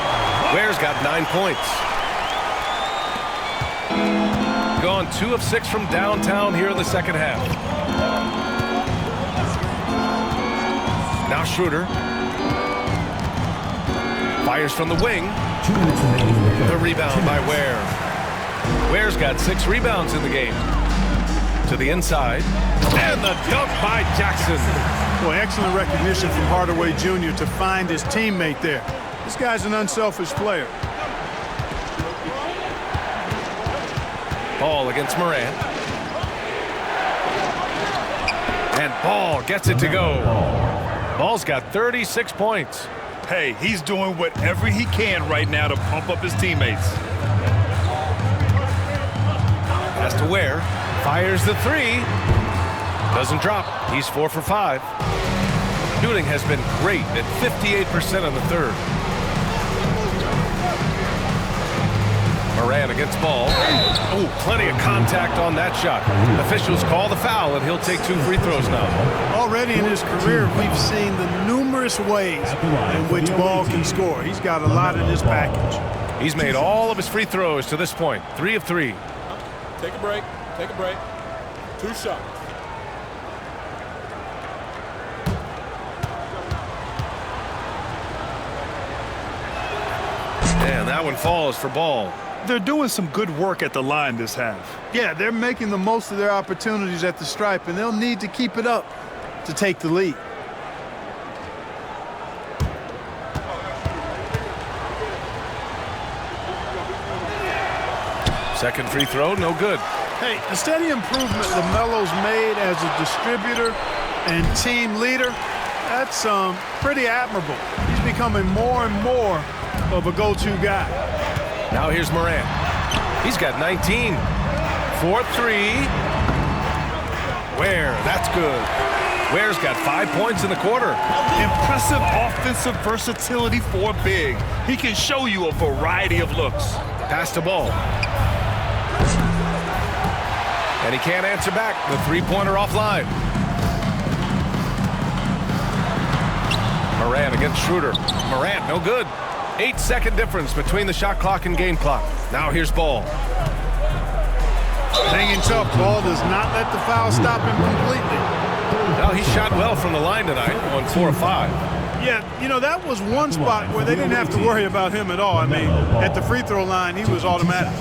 Ware's got 9 points. Gone 2 of 6 from downtown here in the second half. Now Schroeder. Fires from the wing. The rebound by Ware. Ware's got 6 rebounds in the game. To the inside. And the dunk by Jackson. Boy, excellent recognition from Hardaway Jr. to find his teammate there. This guy's an unselfish player. Ball against Morant. And Ball gets it to go. Ball's got 36 points. Hey, he's doing whatever he can right now to pump up his teammates. Has to Ware. Fires the 3. Doesn't drop. He's 4 for 5. Shooting has been great at 58% in the third. Morant against Ball. Oh, plenty of contact on that shot. Officials call the foul, and he'll take 2 free throws now. Already in his career, we've seen the numerous ways in which Ball can score. He's got a lot in his package. He's made all of his free throws to this point. 3 of 3. Take a break. Take a break. 2 shots. And that one falls for Ball. They're doing some good work at the line this half. Yeah, they're making the most of their opportunities at the stripe, and they'll need to keep it up to take the lead. Second free throw, no good. Hey, the steady improvement Lamelo's made as a distributor and team leader, that's pretty admirable. He's becoming more and more of a go-to guy. Now here's Morant. He's got 19. 4-3. Ware, that's good. Ware's got 5 points in the quarter. Impressive offensive versatility for a big. He can show you a variety of looks. Pass to Ball. And he can't answer back. The 3-pointer offline. Morant against Schroeder. Morant, no good. 8-second difference between the shot clock and game clock. Now here's Ball. Hanging tough. Ball does not let the foul stop him completely. Well, he shot well from the line tonight on 4 of 5. Yeah, you know, that was one spot where they didn't have to worry about him at all. I mean, at the free throw line, he was automatic.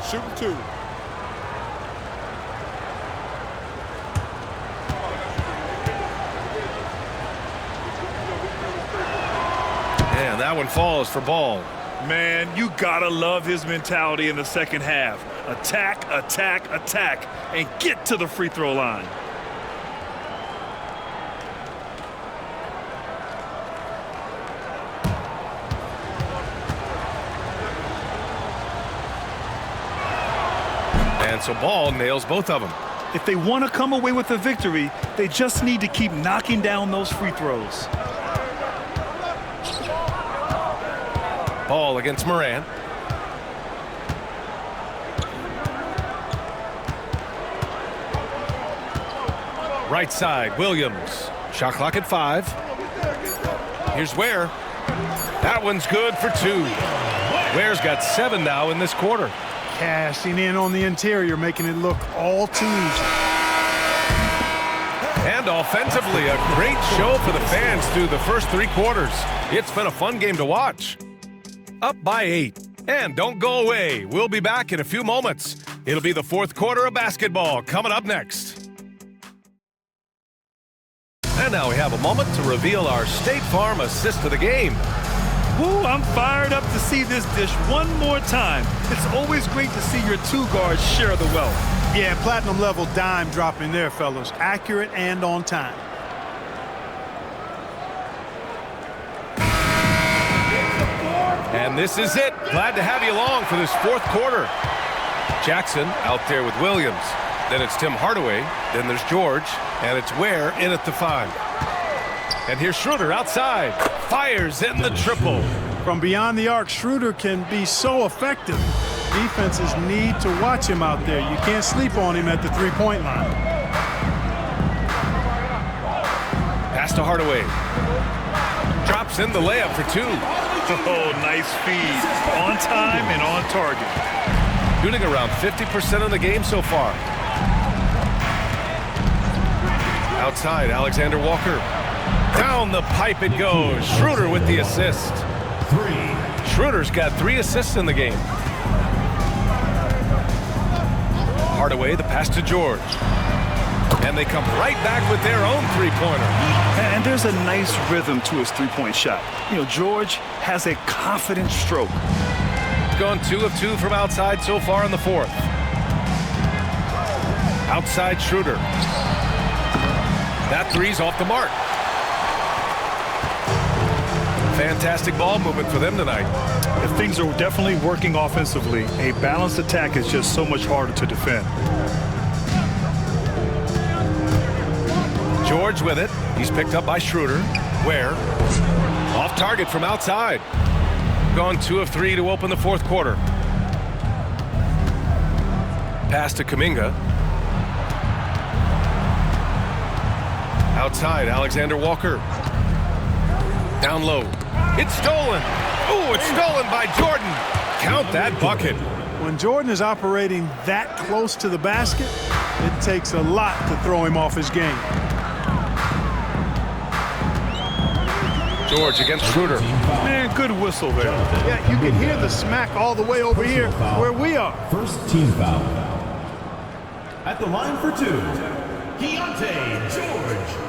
Shooting 2. And that one falls for Ball. Man, you gotta love his mentality in the second half. Attack, attack, attack, and get to the free throw line. And so Ball nails both of them. If they want to come away with a victory, they just need to keep knocking down those free throws. Ball against Morant. Right side, Williams. Shot clock at 5. Here's Ware. That one's good for 2. Ware's got 7 now in this quarter. Cashing in on the interior, making it look all too easy. And offensively, a great show for the fans through the first 3 quarters. It's been a fun game to watch. Up by 8. And don't go away. We'll be back in a few moments. It'll be the 4th quarter of basketball coming up next. And now we have a moment to reveal our State Farm assist of the game. Ooh, I'm fired up to see this dish one more time. It's always great to see your two guards share the wealth. Yeah, platinum level dime dropping there, fellas. Accurate and on time. And this is it. Glad to have you along for this fourth quarter. Jackson out there with Williams. Then it's Tim Hardaway. Then there's George. And it's Ware in at the 5. And here's Schroeder outside. Fires in the triple. From beyond the arc, Schroeder can be so effective. Defenses need to watch him out there. You can't sleep on him at the three-point line. Pass to Hardaway. Drops in the layup for 2. Oh, nice feed. On time and on target. Shooting around 50% of the game so far. Outside, Alexander Walker. Down the pipe it goes. Schroeder with the assist. 3. Schroeder's got 3 assists in the game. Hardaway, the pass to George. And they come right back with their own three-pointer. And there's a nice rhythm to his three-point shot. You know, George has a confident stroke. Gone 2 of 2 from outside so far in the fourth. Outside Schroeder. That three's off the mark. Fantastic ball movement for them tonight. If things are definitely working offensively, a balanced attack is just so much harder to defend. George with it. He's picked up by Schroeder. Ware. Off target from outside. Gone 2 of 3 to open the fourth quarter. Pass to Kuminga. Outside, Alexander Walker. Down low. It's stolen. Ooh, it's stolen by Jordan. Count that bucket. When Jordan is operating that close to the basket, it takes a lot to throw him off his game. George against Schroeder. Man, good whistle there. Yeah, you can hear the smack all the way over here where we are. First team foul. At the line for 2, Keontae George.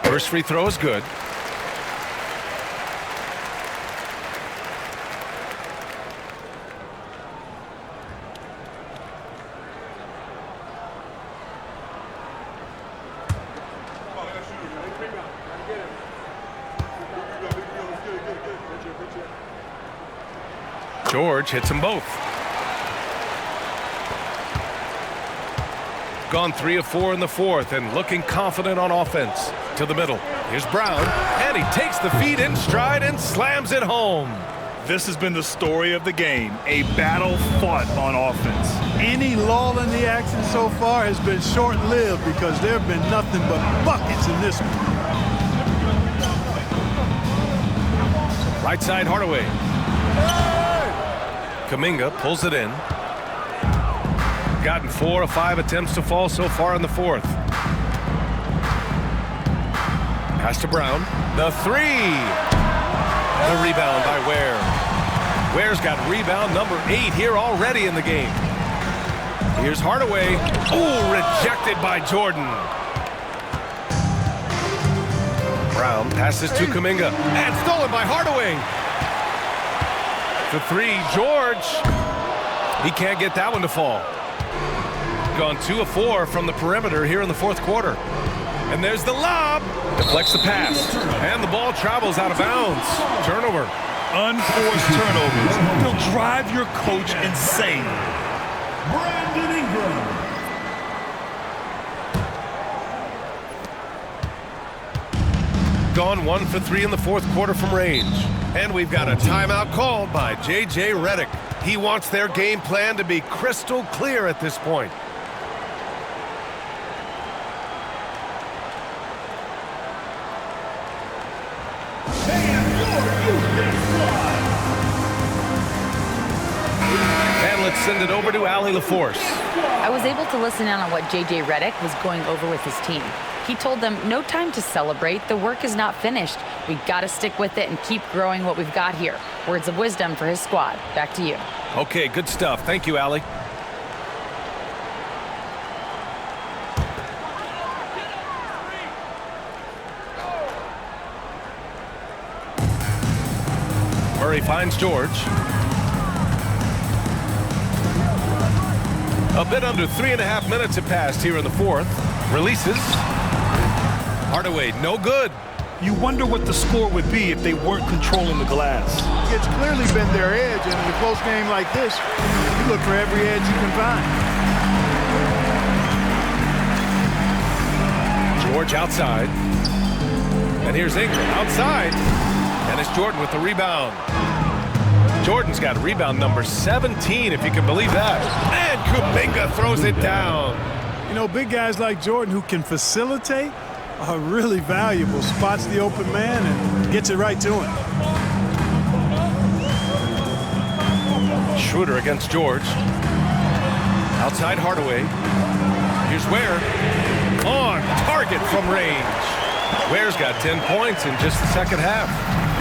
First free throw is good. George hits them both. Gone 3 of 4 in the fourth and looking confident on offense. To the middle. Here's Brown, and he takes the feed in stride and slams it home. This has been the story of the game, a battle fought on offense. Any lull in the action so far has been short-lived because there have been nothing but buckets in this one. Right side Hardaway. Kuminga pulls it in. Gotten 4 of 5 attempts to fall so far in the fourth. Pass to Brown. The 3. The rebound by Ware. Ware's got rebound number 8 here already in the game. Here's Hardaway. Ooh, rejected by Jordan. Brown passes to Kuminga. And stolen by Hardaway. The 3, George. He can't get that one to fall. Gone 2 of 4 from the perimeter here in the fourth quarter. And there's the lob. Deflects the pass. And the ball travels out of bounds. Turnover. Unforced turnovers. They'll drive your coach insane. Brandon Ingram. Gone 1 for 3 in the fourth quarter from range. And we've got a timeout called by J.J. Redick. He wants their game plan to be crystal clear at this point. And let's send it over to Allie LaForce. I was able to listen in on what J.J. Redick was going over with his team. He told them no time to celebrate. The work is not finished. We've got to stick with it and keep growing what we've got here. Words of wisdom for his squad. Back to you. Okay, good stuff. Thank you, Allie. Murray finds George. A bit under 3.5 minutes have passed here in the fourth. Releases. Hardaway, no good. You wonder what the score would be if they weren't controlling the glass. It's clearly been their edge, and in a close game like this, you look for every edge you can find. George outside. And here's Ingram outside. And it's Jordan with the rebound. Jordan's got rebound number 17, if you can believe that. And Kuminga throws it down. You know, big guys like Jordan who can facilitate are really valuable. Spots the open man and gets it right to him. Schroeder against George. Outside Hardaway. Here's Ware. On target from range. Ware's got 10 points in just the second half.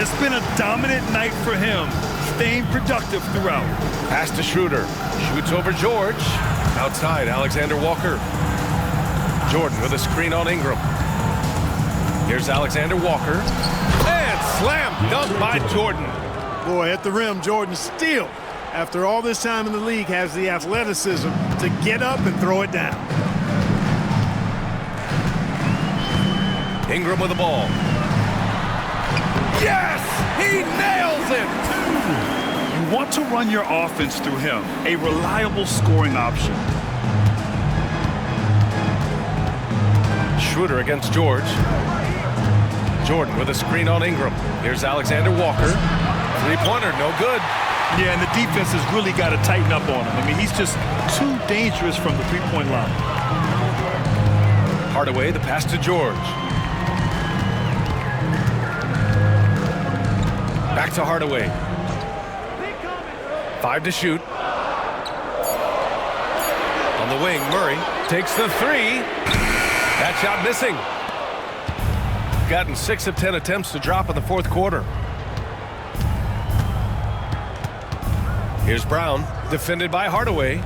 It's been a dominant night for him, staying productive throughout. Pass to Schroeder. Shoots over George. Outside, Alexander Walker. Jordan with a screen on Ingram. Here's Alexander Walker. And slam dunk by Jordan. Boy, at the rim, Jordan still, after all this time in the league, has the athleticism to get up and throw it down. Ingram with the ball. Yes! He nails it! You want to run your offense through him, a reliable scoring option. Schroeder against George. Jordan with a screen on Ingram. Here's Alexander Walker. Three-pointer, no good. Yeah, and the defense has really got to tighten up on him. I mean, he's just too dangerous from the three-point line. Hardaway, the pass to George. Back to Hardaway. 5 to shoot. On the wing, Murray takes the three. That shot missing. Gotten 6 of 10 attempts to drop in the fourth quarter. Here's Brown, defended by Hardaway.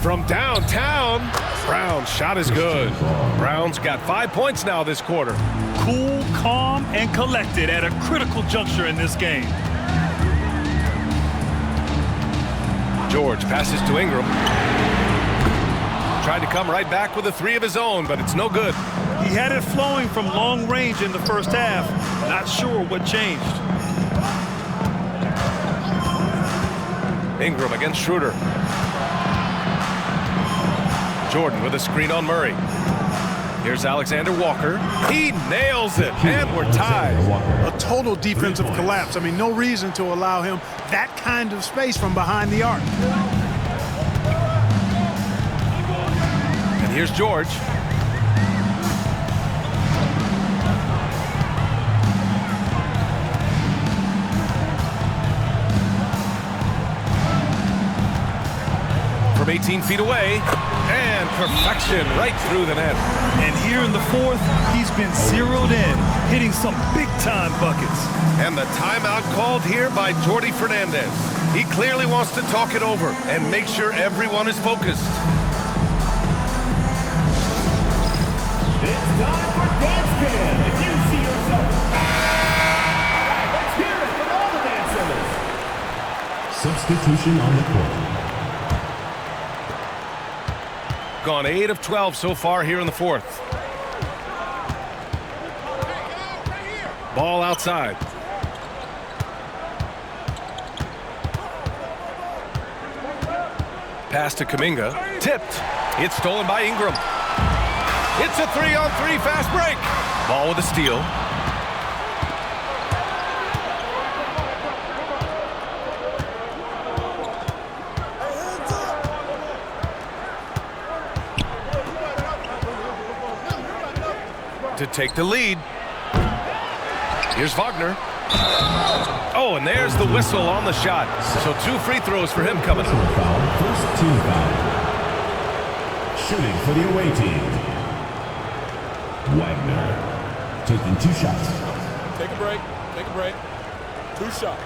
From downtown, Brown's shot is good. Brown's got 5 points now this quarter. Cool, calm, and collected at a critical juncture in this game. George passes to Ingram. Tried to come right back with a three of his own, but it's no good. He had it flowing from long range in the first half. Not sure what changed. Ingram against Schroeder. Jordan with a screen on Murray. Here's Alexander Walker. He nails it, and we're tied. A total defensive collapse. I mean, no reason to allow him that kind of space from behind the arc. And here's George. From 18 feet away, and perfection right through the net. And here in the fourth, he's been zeroed in, hitting some big-time buckets. And the timeout called here by Jordi Fernandez. He clearly wants to talk it over and make sure everyone is focused. It's time for Dance Cam. If you see yourself. All right, let's hear it from all the dancers. Substitution on the court. Gone 8 of 12 so far here in the fourth. Ball outside. Pass to Kuminga. Tipped. It's stolen by Ingram. It's a 3-on-3 fast break. Ball with a steal. To take the lead. Here's Wagner. Oh, and there's the whistle on the shot. So 2 free throws for him coming up. First team foul. Shooting for the away team. Wagner taking 2 shots. Take a break. Take a break. 2 shots.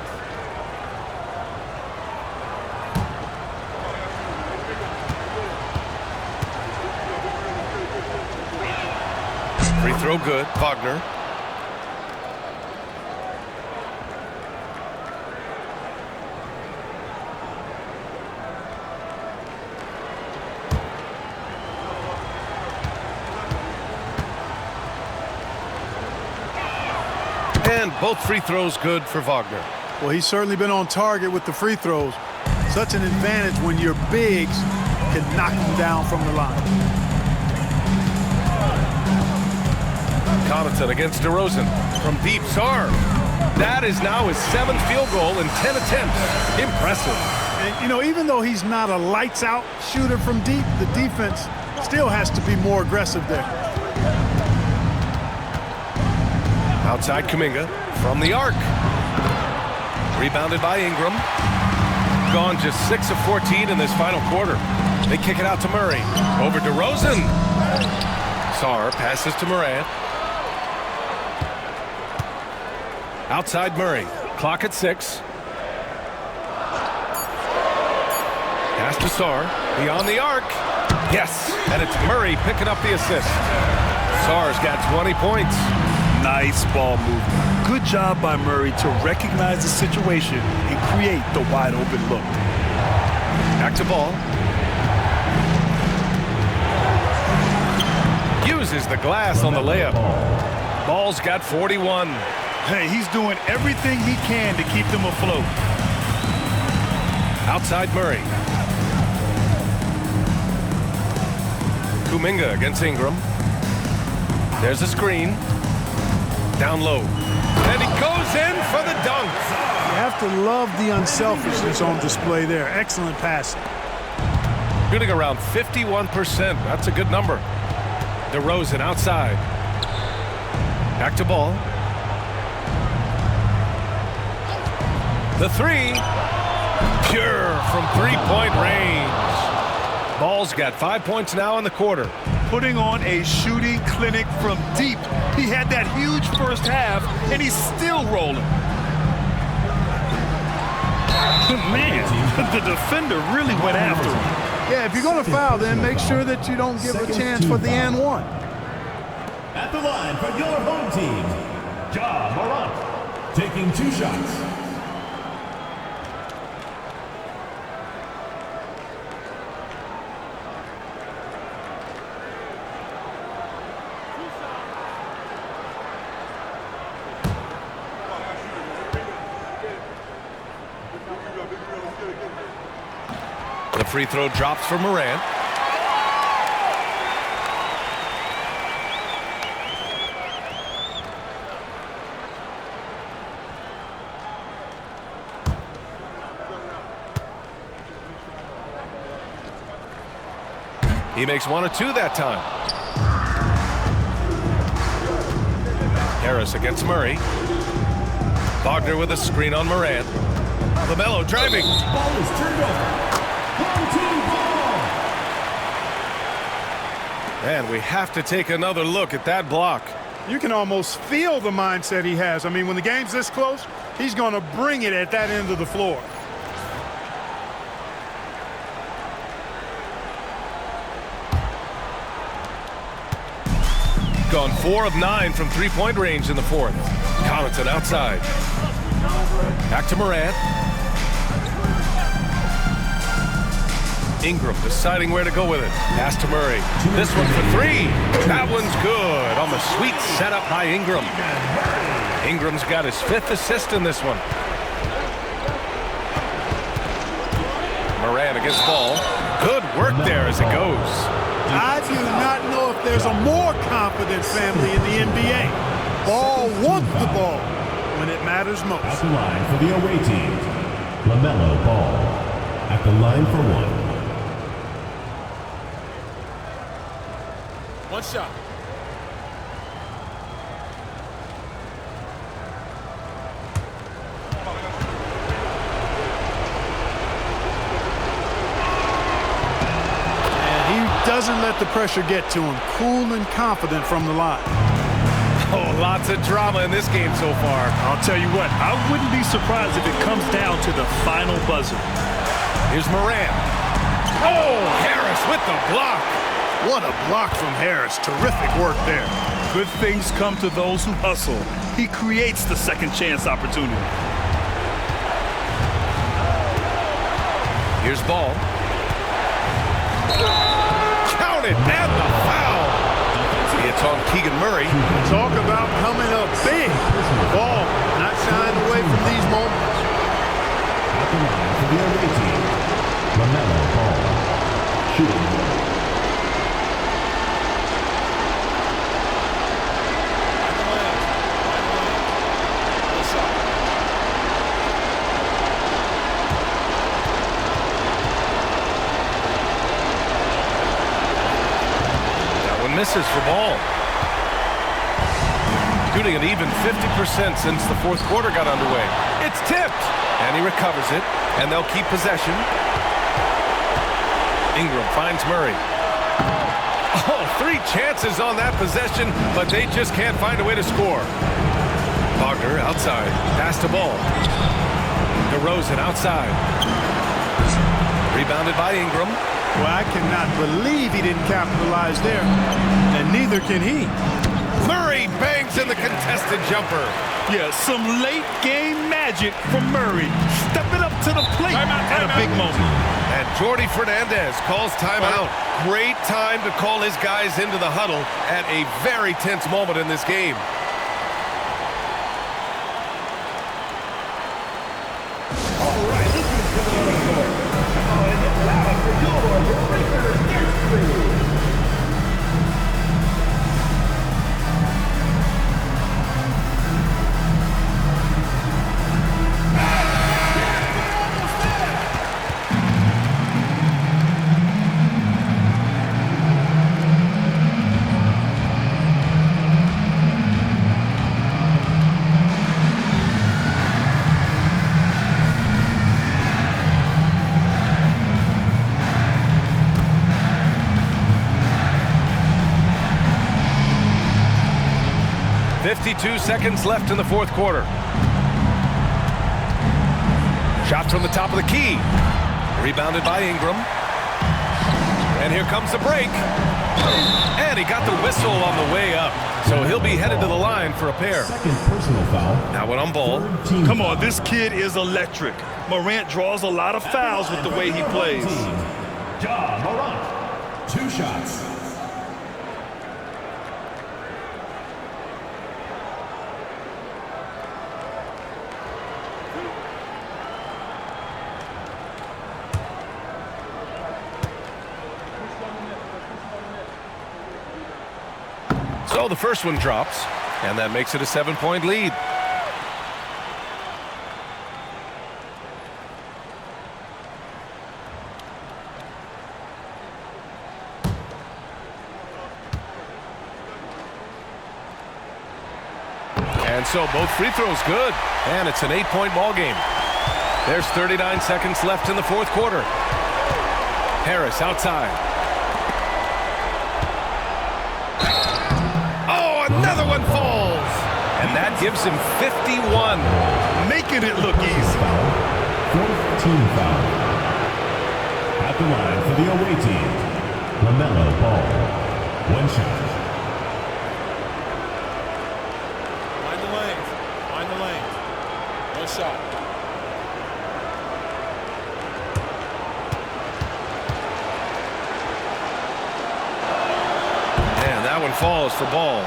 Free throw good. Wagner. And both free throws good for Wagner. Well, he's certainly been on target with the free throws. Such an advantage when your bigs can knock them down from the line. Connaughton against DeRozan from deep. Sarr. That is now his 7th field goal in 10 attempts. Impressive. And, you know, even though he's not a lights-out shooter from deep, the defense still has to be more aggressive there. Outside Kuminga from the arc. Rebounded by Ingram. Gone just 6 of 14 in this final quarter. They kick it out to Murray. Over DeRozan. Sarr passes to Morant. Outside Murray. Clock at 6. Pass to Sarr. Beyond the arc. Yes. And it's Murray picking up the assist. Sarr's got 20 points. Nice ball movement. Good job by Murray to recognize the situation and create the wide open look. Back to Ball. Uses the glass on the layup. Ball's got 41. Hey, he's doing everything he can to keep them afloat. Outside Murray. Kuminga against Ingram. There's a screen. Down low. And he goes in for the dunk. You have to love the unselfishness on display there. Excellent pass. Shooting around 51%. That's a good number. DeRozan outside. Back to Ball. The 3. Pure from 3-point range. Ball's got 5 points now in the quarter. Putting on a shooting clinic from deep. He had that huge first half, and he's still rolling. Man, the defender really went after him. Yeah, if you're going to foul, then make sure that you don't give a chance for the and one. At the line for your home team, Morant taking 2 shots. The free throw drops for Morant. He makes 1 or 2 that time. Harris against Murray. Wagner with a screen on Morant. Lamelo driving. Ball is turned over. And we have to take another look at that block. You can almost feel the mindset he has. I mean, when the game's this close, he's going to bring it at that end of the floor. Gone 4 of 9 from 3-point range in the 4th. Connaughton outside. Back to Morant. Ingram deciding where to go with it. Pass to Murray. This one for 3. That one's good on the sweet setup by Ingram. Ingram's got his 5th assist in this one. Morant against Ball. Good work there as it goes. I do not know if there's a more confident family in the NBA. Ball wants the ball when it matters most. At the line for the away team, Lamelo Ball. At the line for 1. 1 shot. doesn't let the pressure get to him. Cool and confident from the line. Oh, lots of drama in this game so far. I'll tell you what, I wouldn't be surprised if it comes down to the final buzzer. Here's Morant. Oh, Harris with the block. What a block from Harris. Terrific work there. Good things come to those who hustle. He creates the second chance opportunity. Here's Ball. Count it, and the foul. It's on Keegan Murray. Talk about coming up big. Ball not shying away from these moments. At the line for the away team, Lamelo Ball. Shooting. Misses for Ball. Shooting an even 50% since the fourth quarter got underway. It's tipped, and he recovers it, and they'll keep possession. Ingram finds Murray. Oh, 3 chances on that possession, but they just can't find a way to score. Wagner outside, pass to Ball. DeRozan outside. Rebounded by Ingram. Well, I cannot believe he didn't capitalize there, and neither can he. Murray bangs in the contested jumper. Yeah, some late game magic from Murray. Stepping up to the plate at a big moment. And Jordi Fernandez calls timeout. Great time to call his guys into the huddle at a very tense moment in this game. Seconds left in the fourth quarter. Shot from the top of the key. Rebounded by Ingram. And here comes the break. And he got the whistle on the way up. So he'll be headed to the line for a pair. Second personal foul. Now one on Ball. Come on, this kid is electric. Morant draws a lot of fouls with the way he plays. Morant. 2 shots. So the first one drops, and that makes it a 7-point lead. And so both free throws good, and it's an 8-point ball game. There's 39 seconds left in the fourth quarter. Harris outside. Another one falls, and that gives him 51, making it look easy. Fourth team foul. At the line for the away team, Lamelo Ball. 1 shot. Find the lanes. Find the lanes. 1 shot. And that one falls for Ball.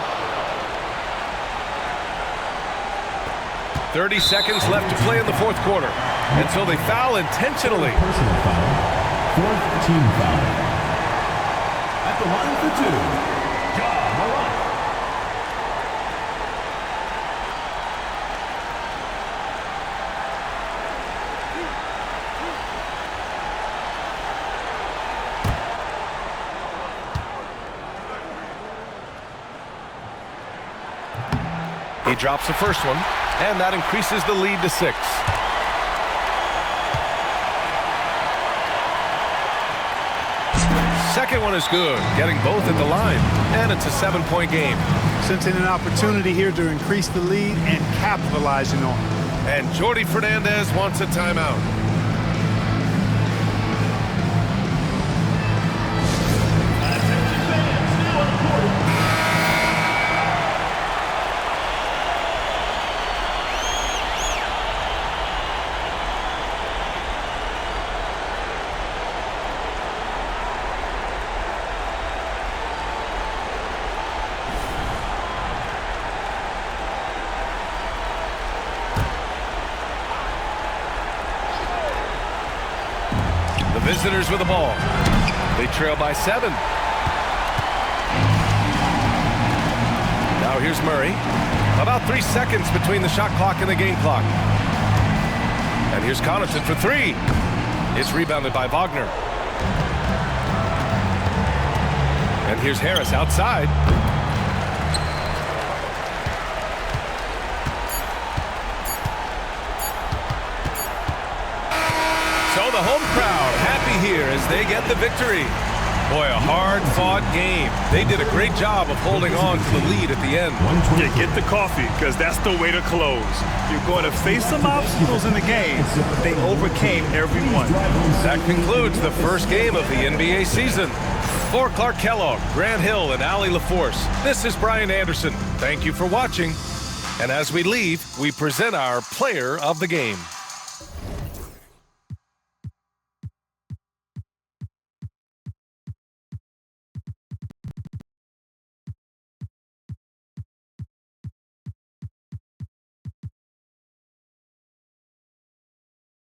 30 seconds left to play in the fourth quarter. And so they foul intentionally. Personal foul. Fourth team foul. At the line for 2, Morant. He drops the first one, and that increases the lead to 6. second one is good, getting both at the line. And it's a 7-point game. Sensing an opportunity here to increase the lead and capitalizing on it. And Jordi Fernandez wants a timeout. Visitors with the ball. They trail by 7. Now here's Murray. About 3 seconds between the shot clock and the game clock. And here's Connaughton for 3. It's rebounded by Wagner. And here's Harris outside. So the home crowd happy here as they get the victory. Boy, a hard-fought game. They did a great job of holding on to the lead at the end. Yeah, get the coffee, because that's the way to close. You're going to face some obstacles in the game, but they overcame every one. That concludes the first game of the NBA season. For Clark Kellogg, Grant Hill, and Allie LaForce, this is Brian Anderson. Thank you for watching. And as we leave, we present our player of the game.